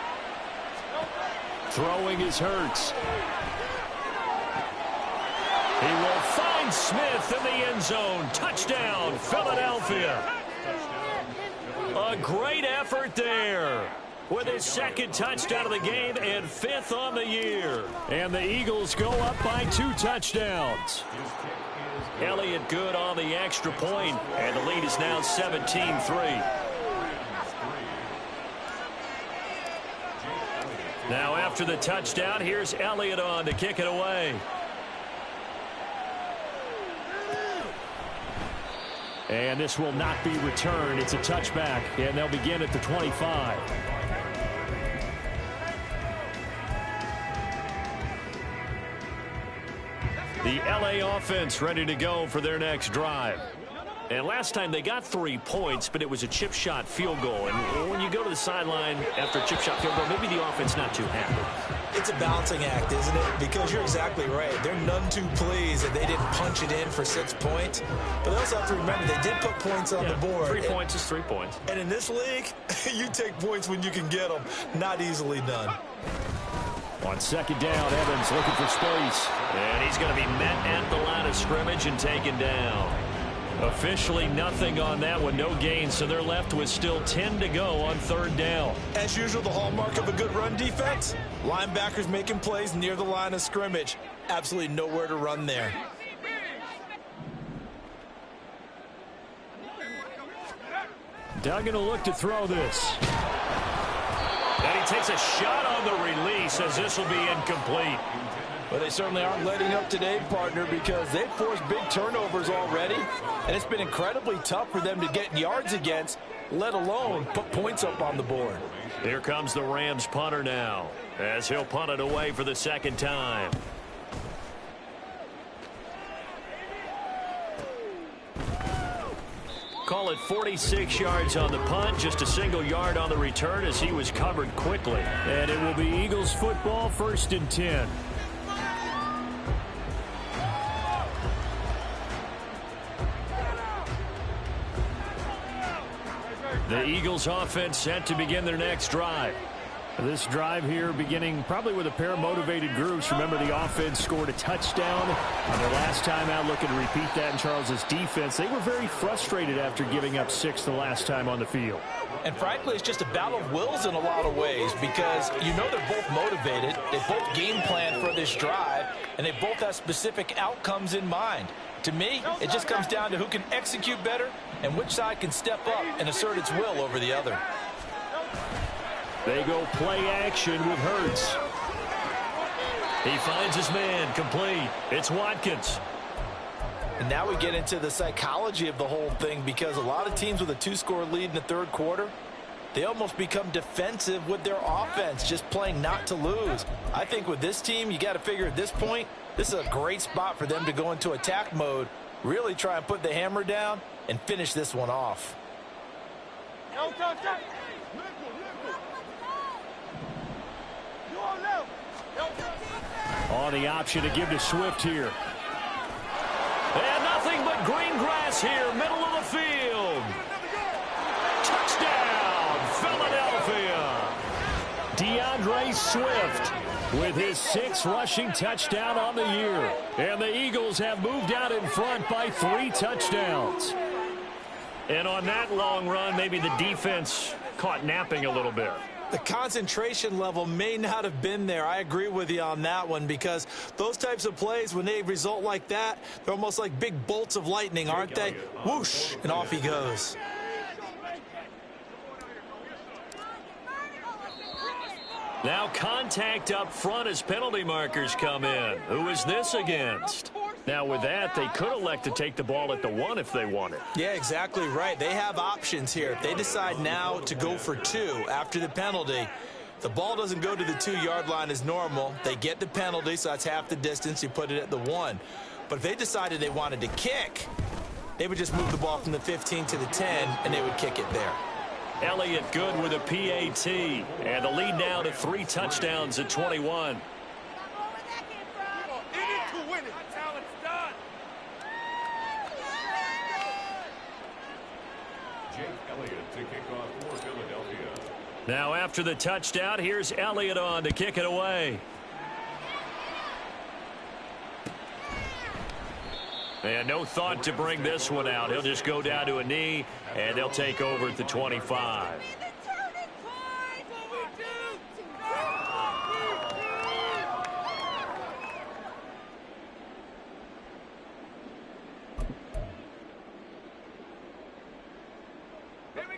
Throwing is Hurts. He will find Smith in the end zone. Touchdown, Philadelphia. A great effort there, with his 2nd touchdown of the game and 5th on the year. And the Eagles go up by 2 touchdowns. Elliott good on the extra point, and the lead is now 17-3. Now after the touchdown, here's Elliott on to kick it away. And this will not be returned. It's a touchback, and they'll begin at the 25. The LA offense ready to go for their next drive. And last time they got 3 points, but it was a chip shot field goal. And when you go to the sideline after a chip shot field goal, maybe the offense not too happy. It's a balancing act, isn't it? Because you're exactly right. They're none too pleased that they didn't punch it in for 6 points. But they also have to remember they did put points on the board. 3 points is 3 points. And in this league, you take points when you can get them. Not easily done. On 2nd down, Evans looking for space. And he's going to be met at the line of scrimmage and taken down. Officially nothing on that one, no gain, so they're left with still 10 to go on 3rd down. As usual, the hallmark of a good run defense, linebackers making plays near the line of scrimmage. Absolutely nowhere to run there. Duggan will look to throw this. And he takes a shot on the release as this will be incomplete. But they certainly aren't letting up today, partner, because they've forced big turnovers already, and it's been incredibly tough for them to get yards against, let alone put points up on the board. Here comes the Rams punter now, as he'll punt it away for the 2nd time. Call it 46 yards on the punt, just a single yard on the return as he was covered quickly. And it will be Eagles football, 1st and 10. The Eagles offense set to begin their next drive. This drive here beginning probably with a pair of motivated groups. Remember, the offense scored a touchdown on their last time out. Looking to repeat that in Charles's defense. They were very frustrated after giving up 6 the last time on the field. And frankly, it's just a battle of wills in a lot of ways because you know they're both motivated. They both game plan for this drive, and they both have specific outcomes in mind. To me, it just comes down to who can execute better and which side can step up and assert its will over the other. They go play action with Hurts. He finds his man, complete. It's Watkins. And now we get into the psychology of the whole thing because a lot of teams with a 2-score lead in the 3rd quarter, they almost become defensive with their offense, just playing not to lose. I think with this team, you got to figure at this point, this is a great spot for them to go into attack mode, really try and put the hammer down and finish this one off. On the option to give to Swift here. And nothing but green grass here, middle of the field. Touchdown, Philadelphia. DeAndre Swift with his 6th rushing touchdown on the year. And the Eagles have moved out in front by 3 touchdowns. And on that long run, maybe the defense caught napping a little bit. The concentration level may not have been there. I agree with you on that one because those types of plays, when they result like that, they're almost like big bolts of lightning, aren't they? Whoosh, and off he goes. Now contact up front as penalty markers come in. Who is this against? Now with that, they could elect to take the ball at the 1 if they wanted. Yeah, exactly right. They have options here. If they decide now to go for 2 after the penalty, the ball doesn't go to the 2-yard line as normal. They get the penalty, so that's half the distance. You put it at the 1. But if they decided they wanted to kick, they would just move the ball from the 15 to the 10, and they would kick it there. Elliott good with a PAT. And the lead now to 3 touchdowns at 21. Now after the touchdown, here's Elliott on to kick it away. And no thought to bring this one out. He'll just go down to a knee, and they'll take over at the 25.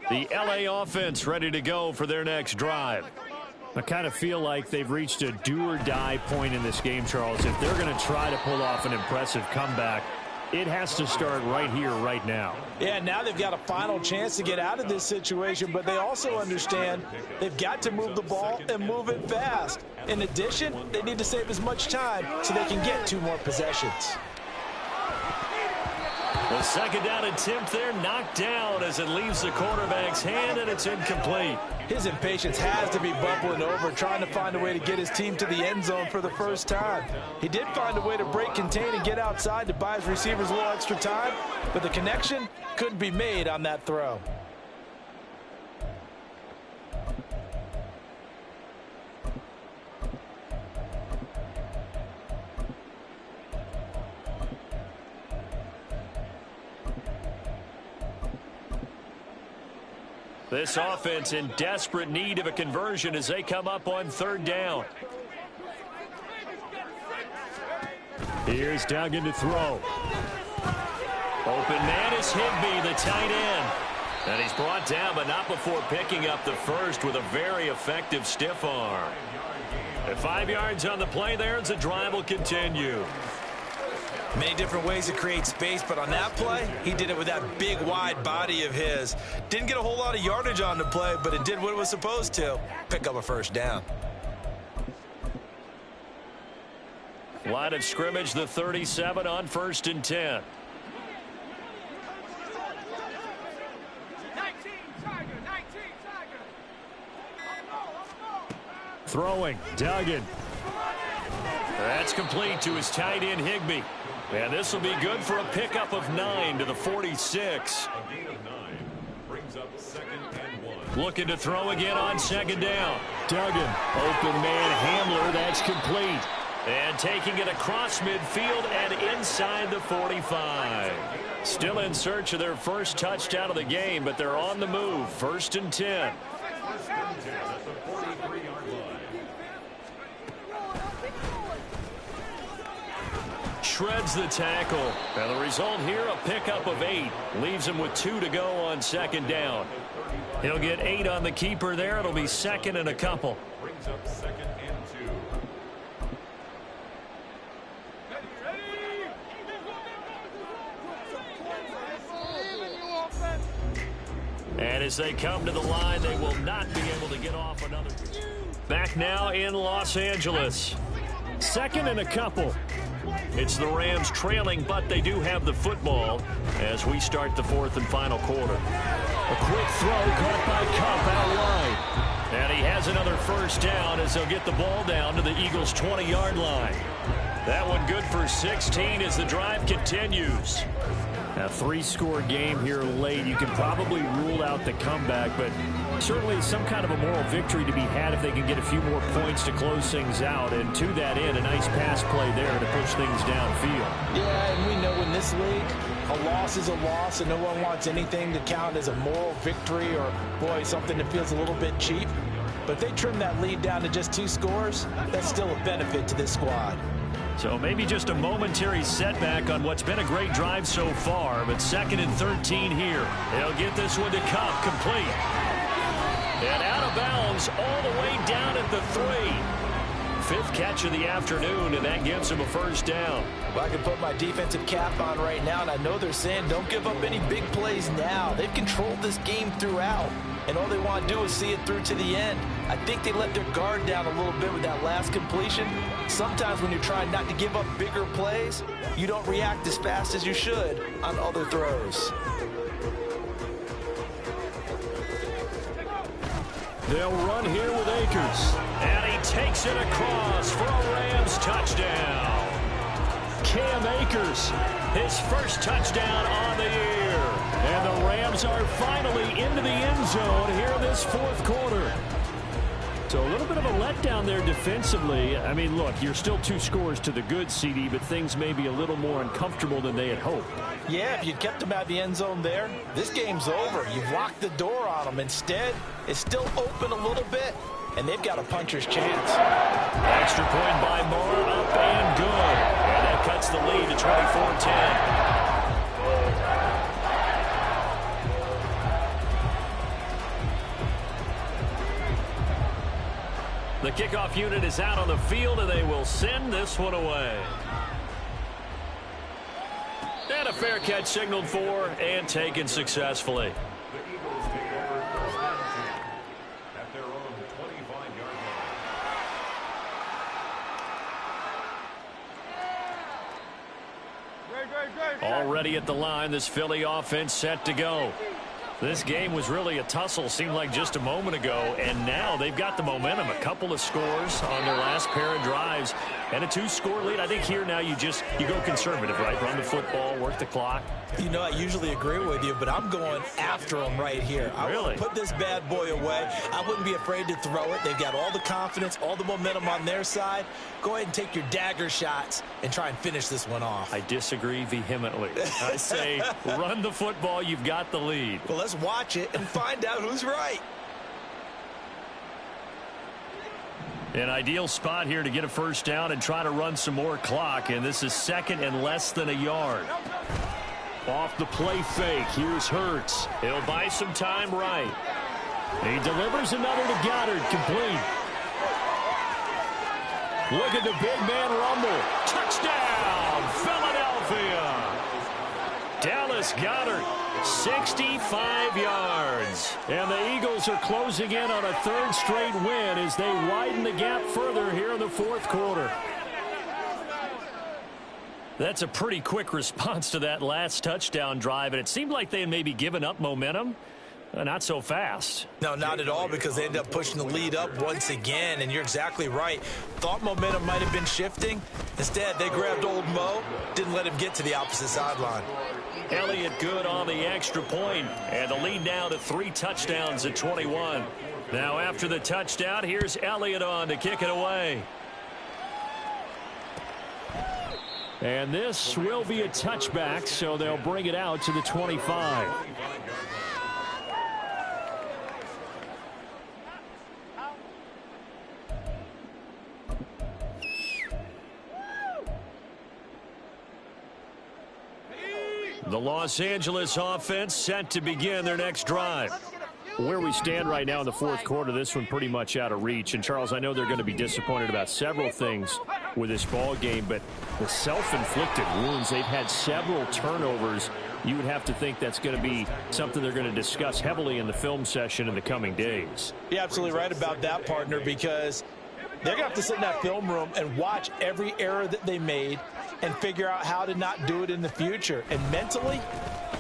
The LA offense ready to go for their next drive. I kind of feel like they've reached a do-or-die point in this game, Charles. If they're going to try to pull off an impressive comeback, it has to start right here, right now. Yeah, now they've got a final chance to get out of this situation, but they also understand they've got to move the ball and move it fast. In addition, they need to save as much time so they can get 2 more possessions. The second down attempt there knocked down as it leaves the quarterback's hand, and it's incomplete. His impatience has to be bubbling over, trying to find a way to get his team to the end zone for the first time. He did find a way to break contain and get outside to buy his receivers a little extra time, but the connection couldn't be made on that throw. This offense in desperate need of a conversion as they come up on 3rd down. Here's Duggan to throw. Open man is Higbee, the tight end. And he's brought down, but not before picking up the first with a very effective stiff arm. At 5 yards on the play there as the drive will continue. Many different ways to create space, but on that play, he did it with that big, wide body of his. Didn't get a whole lot of yardage on the play, but it did what it was supposed to. Pick up a first down. Line of scrimmage, the 37 on 1st and 10. Throwing, Duggan. That's complete to his tight end, Higbee. And this will be good for a pickup of 9 to the 46. A gain of 9 brings up 2nd and 1. Looking to throw again on 2nd down. Duggan, open man, Hamler, that's complete. And taking it across midfield and inside the 45. Still in search of their first touchdown of the game, but they're on the move. 1st and 10. First and 10 at the 43-yard line. Shreds the tackle. And the result here, a pickup of 8. Leaves him with 2 to go on 2nd down. He'll get 8 on the keeper there. It'll be 2nd and a couple. Brings up 2nd and 2. And as they come to the line, they will not be able to get off another. Back now in Los Angeles. 2nd and a couple. It's the Rams trailing, but they do have the football as we start the 4th and final quarter. A quick throw caught by Kupp out wide. And he has another first down as they'll get the ball down to the Eagles' 20-yard line. That one good for 16 as the drive continues. A 3-score game here late. You can probably rule out the comeback, but certainly some kind of a moral victory to be had if they can get a few more points to close things out. And to that end, a nice pass play there to push things downfield. Yeah, and we know in this league, a loss is a loss, and no one wants anything to count as a moral victory or, boy, something that feels a little bit cheap. But if they trim that lead down to just 2 scores, that's still a benefit to this squad. So maybe just a momentary setback on what's been a great drive so far, but 2nd and 13 here. They'll get this one to Kupp, complete. And out of bounds all the way down at the 3. Fifth catch of the afternoon, and that gives him a first down. Well, I can put my defensive cap on right now, and I know they're saying don't give up any big plays now. They've controlled this game throughout, and all they want to do is see it through to the end. I think they let their guard down a little bit with that last completion. Sometimes when you're trying not to give up bigger plays, you don't react as fast as you should on other throws. They'll run here with Akers. And he takes it across for a Rams touchdown. Cam Akers, his first touchdown on the year. And the Rams are finally into the end zone here in this fourth quarter. So a little bit of a letdown there defensively. I mean, look, you're still 2 scores to the good, CD, but things may be a little more uncomfortable than they had hoped. Yeah, if you kept them out of the end zone there, this game's over. You've locked the door on them. Instead, it's still open a little bit, and they've got a puncher's chance. Extra point by Moore, up and good. And that cuts the lead to 24-10. The kickoff unit is out on the field, and they will send this one away. And a fair catch signaled for and taken successfully. The Eagles take over first down at their own 25-yard line. Already at the line, this Philly offense set to go. This game was really a tussle, seemed like just a moment ago, and now they've got the momentum. A couple of scores on their last pair of drives and a 2-score lead. I think here now you go conservative, right? Run the football, work the clock. You know, I usually agree with you, but I'm going after them right here. I really put this bad boy away. I wouldn't be afraid to throw it. They've got all the confidence, all the momentum on their side. Go ahead and take your dagger shots and try and finish this one off. I disagree vehemently. I say run the football. You've got the lead. Well, let's watch it and find out who's right. An ideal spot here to get a first down and try to run some more clock, and this is second and less than a yard. Off the play fake, here's Hurts. He'll buy some time right. He delivers another to Goddard, complete. Look at the big man rumble. Touchdown, Philadelphia. Dallas Goedert, 65 yards. And the Eagles are closing in on a 3rd straight win as they widen the gap further here in the fourth quarter. That's a pretty quick response to that last touchdown drive, and it seemed like they had maybe given up momentum. Not so fast. No, not at all, because they ended up pushing the lead up once again, and you're exactly right. Thought momentum might have been shifting. Instead, they grabbed old Mo, didn't let him get to the opposite sideline. Elliott good on the extra point, and the lead now to 3 touchdowns at 21. Now after the touchdown, here's Elliott on to kick it away. And this will be a touchback, so they'll bring it out to the 25. The Los Angeles offense set to begin their next drive. Where we stand right now in the fourth quarter, this one pretty much out of reach. And, Charles, I know they're going to be disappointed about several things with this ball game, but the self-inflicted wounds, they've had several turnovers. You would have to think that's going to be something they're going to discuss heavily in the film session in the coming days. You're absolutely right about that, partner, because they're going to have to sit in that film room and watch every error that they made and figure out how to not do it in the future. And mentally,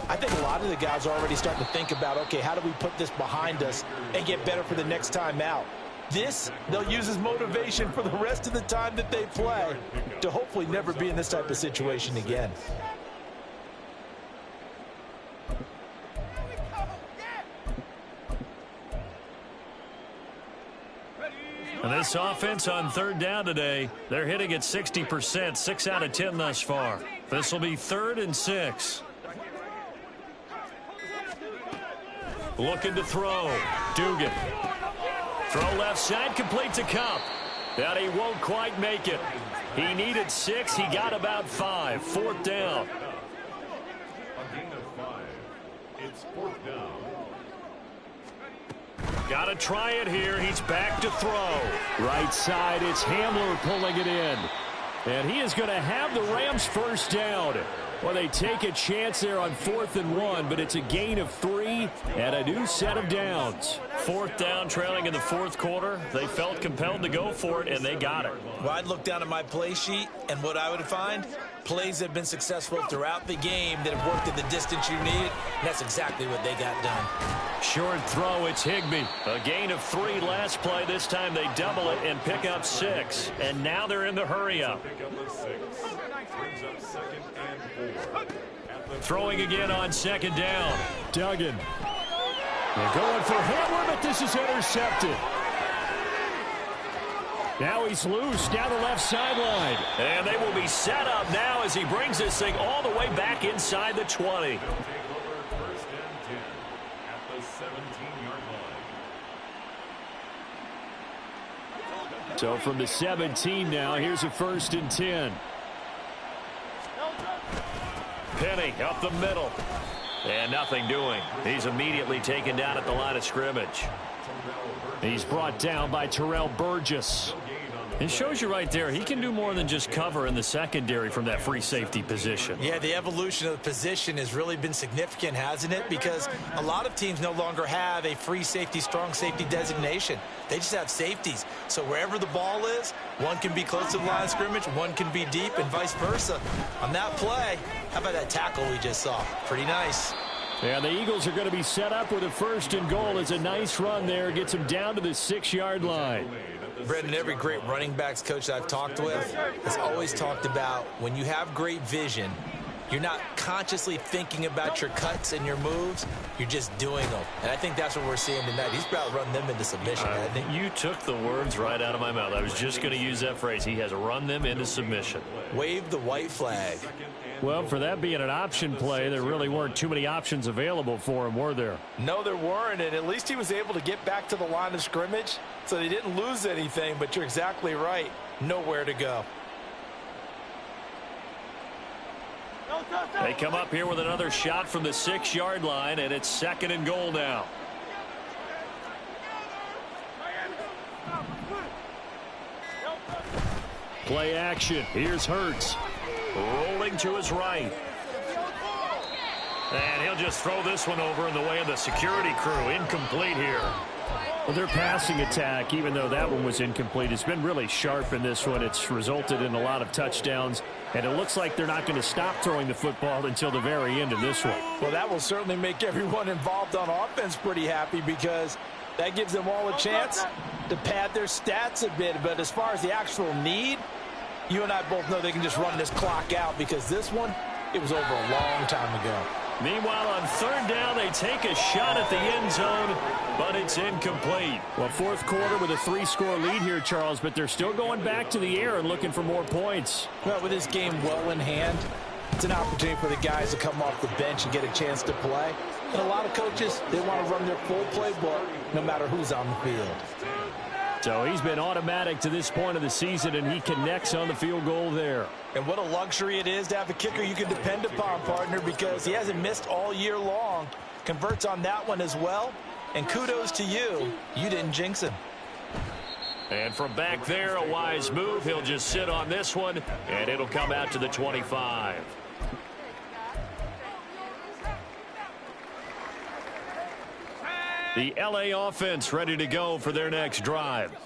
I think a lot of the guys are already starting to think about, okay, how do we put this behind us and get better for the next time out? This, they'll use as motivation for the rest of the time that they play to hopefully never be in this type of situation again. And this offense on 3rd down today, they're hitting at 60%, 6 out of 10 thus far. This will be 3rd and 6. Looking to throw. Dugan. Throw left side, complete to Cup. That he won't quite make it. He needed 6. He got about 5. 4th down. A gain of 5. It's 4th down. Got to try it here. He's back to throw. Right side, it's Hamler pulling it in. And he is going to have the Rams first down. Well, they take a chance there on 4th and 1, but it's a gain of 3 and a new set of downs. 4th down, trailing in the 4th quarter. They felt compelled to go for it, and they got it. Well, I'd look down at my play sheet, and what I would find, plays that have been successful throughout the game that have worked at the distance you needed, and that's exactly what they got done. Short throw, it's Higbee. A gain of 3 last play. This time they double it and pick up 6. And now they're in the hurry-up. Throwing again on 2nd down. Duggan. They're going for Hamler, but this is intercepted. Now he's loose down the left sideline. And they will be set up now as he brings this thing all the way back inside the 20. So from the 17 now, here's a 1st and 10. Penny up the middle. And nothing doing. He's immediately taken down at the line of scrimmage. He's brought down by Terrell Burgess. It shows you right there, he can do more than just cover in the secondary from that free safety position. Yeah, the evolution of the position has really been significant, hasn't it? Because a lot of teams no longer have a free safety, strong safety designation. They just have safeties. So wherever the ball is, one can be close to the line of scrimmage, one can be deep, and vice versa. On that play, how about that tackle we just saw? Pretty nice. And the Eagles are going to be set up with a 1st and goal. It's a nice run there. Gets them down to the 6-yard line. Brendan, every great running backs coach I've talked with has always talked about when you have great vision, you're not consciously thinking about your cuts and your moves. You're just doing them. And I think that's what we're seeing tonight. He's about to run them into submission, hasn't he? You took the words right out of my mouth. I was just going to use that phrase. He has run them into submission. Wave the white flag. Well, for that being an option play, there really weren't too many options available for him, were there? No, there weren't, and at least he was able to get back to the line of scrimmage, so they didn't lose anything, but you're exactly right. Nowhere to go. They come up here with another shot from the 6-yard line, and it's 2nd and goal now. Play action. Here's Hurts. Rolling to his right. And he'll just throw this one over in the way of the security crew. Incomplete here. Well, their passing attack, even though that one was incomplete, has been really sharp in this one. It's resulted in a lot of touchdowns, and it looks like they're not going to stop throwing the football until the very end of this one. Well, that will certainly make everyone involved on offense pretty happy because that gives them all a chance to pad their stats a bit. But as far as the actual need, you and I both know they can just run this clock out because this one, it was over a long time ago. Meanwhile, on 3rd down, they take a shot at the end zone, but it's incomplete. Well, 4th quarter with a 3-score lead here, Charles, but they're still going back to the air and looking for more points. Well, with this game well in hand, it's an opportunity for the guys to come off the bench and get a chance to play. And a lot of coaches, they want to run their full playbook no matter who's on the field. So he's been automatic to this point of the season, and he connects on the field goal there. And what a luxury it is to have a kicker you can depend upon, partner, because he hasn't missed all year long. Converts on that one as well. And kudos to you. You didn't jinx him. And from back there, a wise move. He'll just sit on this one, and it'll come out to the 25. The LA offense ready to go for their next drive.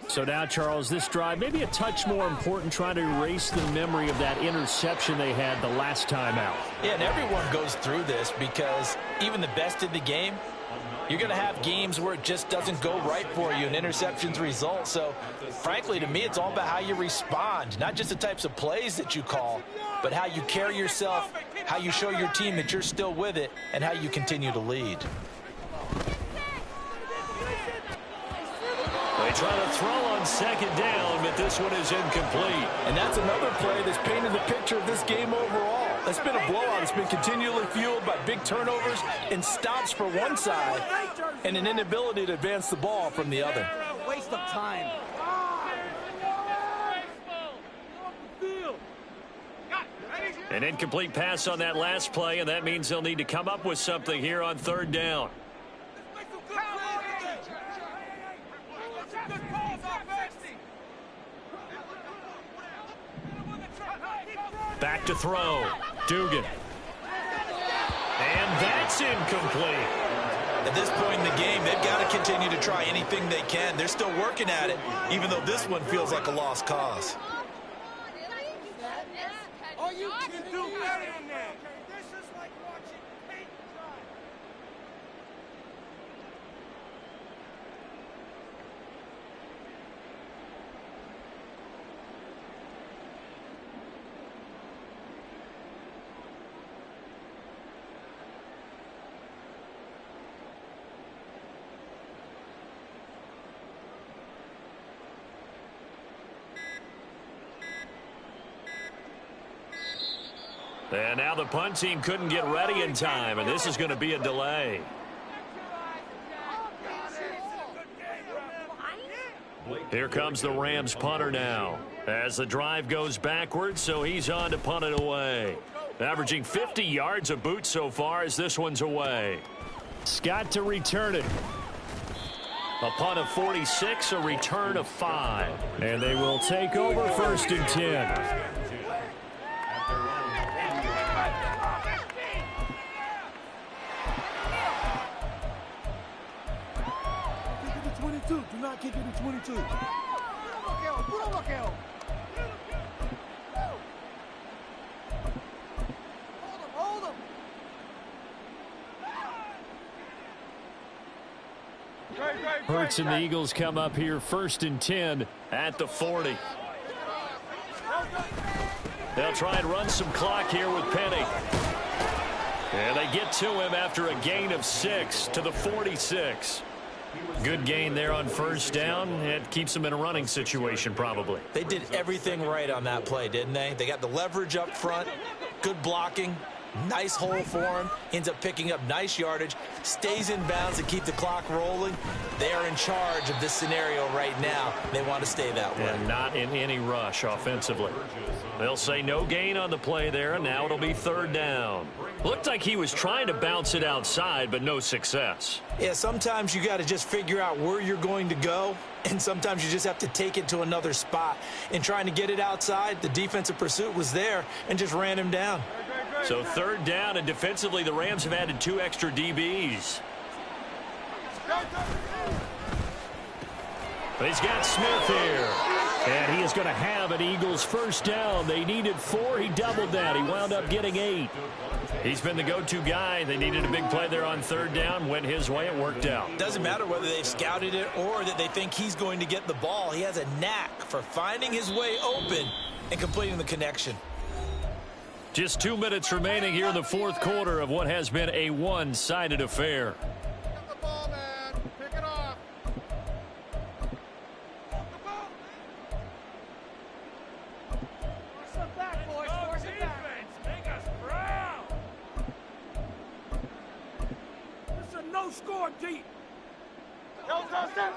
So now, Charles, this drive maybe a touch more important, trying to erase the memory of that interception they had the last time out. Yeah, and everyone goes through this because even the best in the game, you're going to have games where it just doesn't go right for you and interceptions result. So, frankly, to me, it's all about how you respond, not just the types of plays that you call, but how you carry yourself, how you show your team that you're still with it, and how you continue to lead. They try to throw on 2nd down, but this one is incomplete. And that's another play that's painted the picture of this game overall. It's been a blowout. It's been continually fueled by big turnovers and stops for one side and an inability to advance the ball from the other. Waste of time. An incomplete pass on that last play, and that means they'll need to come up with something here on 3rd down. Back to throw. Dugan. And that's incomplete. At this point in the game, they've got to continue to try anything they can. They're still working at it, even though this one feels like a lost cause. Oh, you can do better than that. This is like watching paint dry. And now the punt team couldn't get ready in time, and this is going to be a delay. Here comes the Rams punter now. As the drive goes backwards, so he's on to punt it away. Averaging 50 yards a boot so far as this one's away. Scott to return it. A punt of 46, a return of 5. And they will take over 1st and 10. Do not kick it in 22. Hold him. Hurts and the Eagles come up here 1st and 10 at the 40. They'll try and run some clock here with Penny. And they get to him after a gain of 6 to the 46. Good gain there on 1st down. It keeps them in a running situation probably. They did everything right on that play, didn't they? They got the leverage up front, good blocking, nice hole for him, ends up picking up nice yardage, stays in bounds to keep the clock rolling. They are in charge of this scenario right now. They want to stay that way. And not in any rush offensively. They'll say no gain on the play there, and now it'll be 3rd down. Looked like he was trying to bounce it outside, but no success. Yeah, sometimes you got to just figure out where you're going to go, and sometimes you just have to take it to another spot. In trying to get it outside, the defensive pursuit was there and just ran him down. So 3rd down, and defensively, the Rams have added 2 extra DBs. But he's got Smith here. And he is going to have an Eagles 1st down. They needed 4. He doubled that. He wound up getting 8. He's been the go-to guy. They needed a big play there on 3rd down. Went his way. It worked out. Doesn't matter whether they've scouted it or that they think he's going to get the ball. He has a knack for finding his way open and completing the connection. Just 2 minutes remaining here in the 4th quarter of what has been a one-sided affair. Get the ball, man. Pick it off. Force it back, boys. Force it back. Make us proud. This is a no-score deep. Go, step.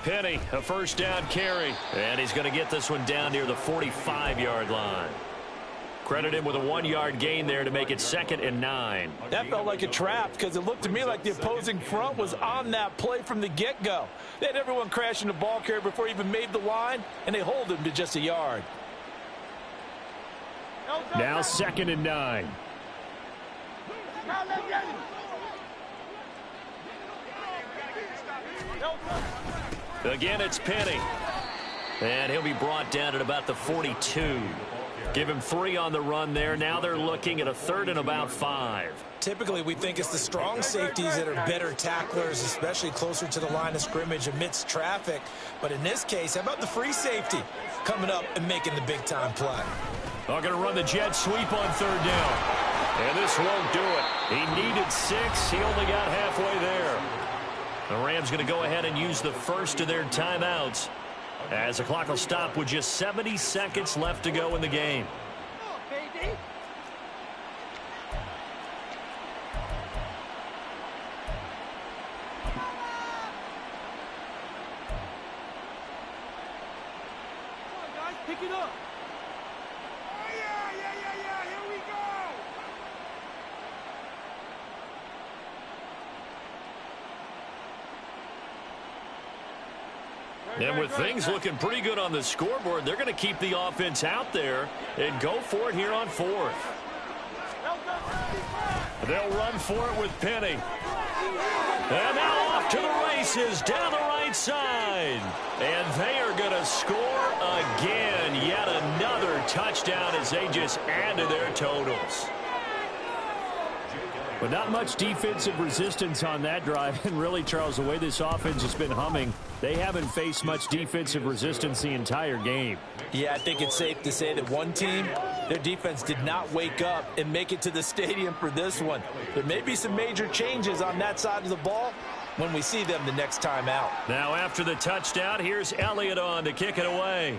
Penny, a 1st down carry. And he's going to get this one down near the 45-yard line. Credit him with a 1-yard gain there to make it 2nd and 9. That felt like a trap because it looked to me like the opposing front was on that play from the get-go. They had everyone crashing the ball carrier before he even made the line, and they hold him to just a yard. Now 2nd and 9. Again, it's Penny. And he'll be brought down at about the 42. Give him 3 on the run there. Now they're looking at a 3rd and about 5. Typically, we think it's the strong safeties that are better tacklers, especially closer to the line of scrimmage amidst traffic. But in this case, how about the free safety coming up and making the big-time play? They're going to run the jet sweep on 3rd down. And this won't do it. He needed 6. He only got halfway there. The Rams going to go ahead and use the first of their timeouts as the clock will stop with just 70 seconds left to go in the game. Pick it up. Oh, yeah. Here we go. And with things looking pretty good on the scoreboard, they're going to keep the offense out there and go for it here on fourth. They'll run for it with Penny. And now off to the races down the right side. And they are going to score again. Yet another touchdown as they just add to their totals. But not much defensive resistance on that drive. And really, Charles, the way this offense has been humming, they haven't faced much defensive resistance the entire game. Yeah, I think it's safe to say that one team, their defense did not wake up and make it to the stadium for this one. There may be some major changes on that side of the ball when we see them the next time out. Now after the touchdown, here's Elliott on to kick it away.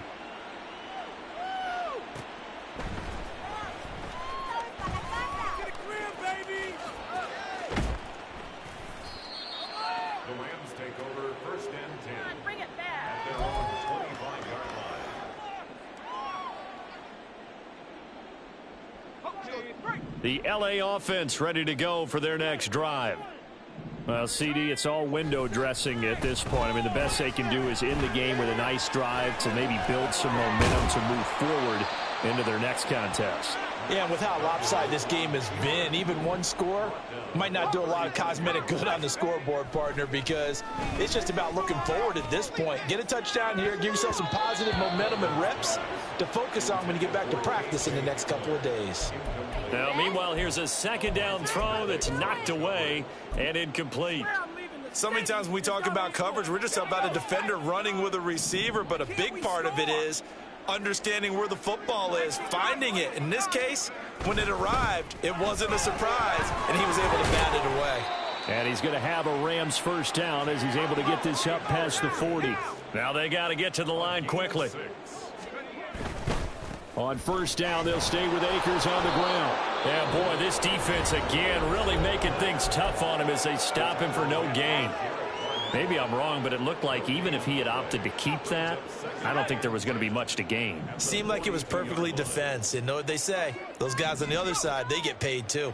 The LA offense ready to go for their next drive. Well, CD, it's all window dressing at this point. I mean, the best they can do is end the game with a nice drive to maybe build some momentum to move forward into their next contest. Yeah, and with how lopsided this game has been, even one score might not do a lot of cosmetic good on the scoreboard, partner, because it's just about looking forward at this point. Get a touchdown here, give yourself some positive momentum and reps to focus on when you get back to practice in the next couple of days. Now, meanwhile, here's a second down throw that's knocked away and incomplete. So many times when we talk about coverage, we're just about a defender running with a receiver, but a big part of it is understanding where the football is, finding it. In this case, when it arrived, it wasn't a surprise, and he was able to bat it away. And he's going to have a Rams first down as he's able to get this up past the 40. Now they got to get to the line quickly. On first down, they'll stay with Akers on the ground. Yeah, boy, this defense again really making things tough on him as they stop him for no gain. Maybe I'm wrong, but it looked like even if he had opted to keep that, I don't think there was going to be much to gain. Seemed like it was perfectly defense. And know what they say? Those guys on the other side, they get paid too.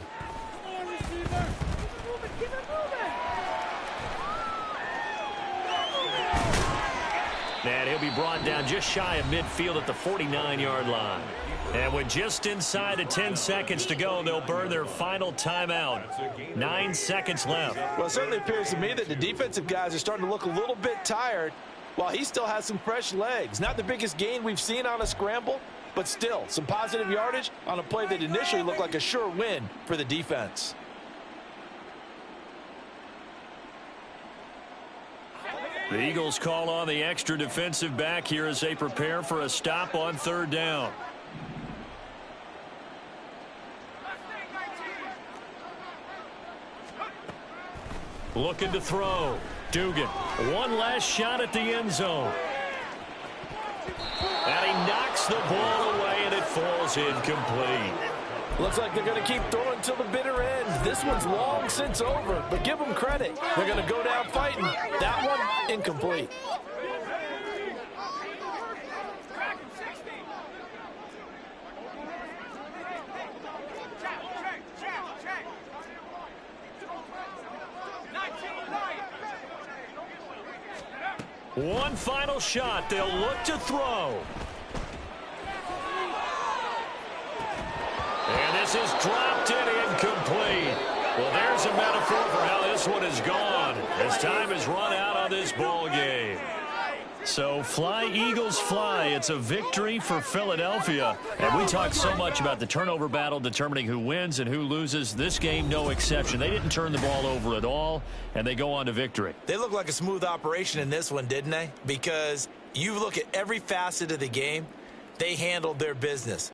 And he'll be brought down just shy of midfield at the 49-yard line. And with just inside of 10 seconds to go, they'll burn their final timeout. 9 seconds left. Well, it certainly appears to me that the defensive guys are starting to look a little bit tired while he still has some fresh legs. Not the biggest gain we've seen on a scramble, but still some positive yardage on a play that initially looked like a sure win for the defense. The Eagles call on the extra defensive back here as they prepare for a stop on third down. Looking to throw. Dugan. One last shot at the end zone. And he knocks the ball away, and it falls incomplete. Looks like they're going to keep throwing till the bitter end. This one's long since over, but give them credit. They're going to go down fighting. That one, incomplete. One final shot. They'll look to throw. And this is dropped in incomplete. Well, there's a metaphor for how this one is gone as time has run out on this ball game. So fly, Eagles, fly. It's a victory for Philadelphia. And we talk so much about the turnover battle determining who wins and who loses. This game, no exception. They didn't turn the ball over at all, and they go on to victory. They look like a smooth operation in this one, didn't they? Because you look at every facet of the game, they handled their business.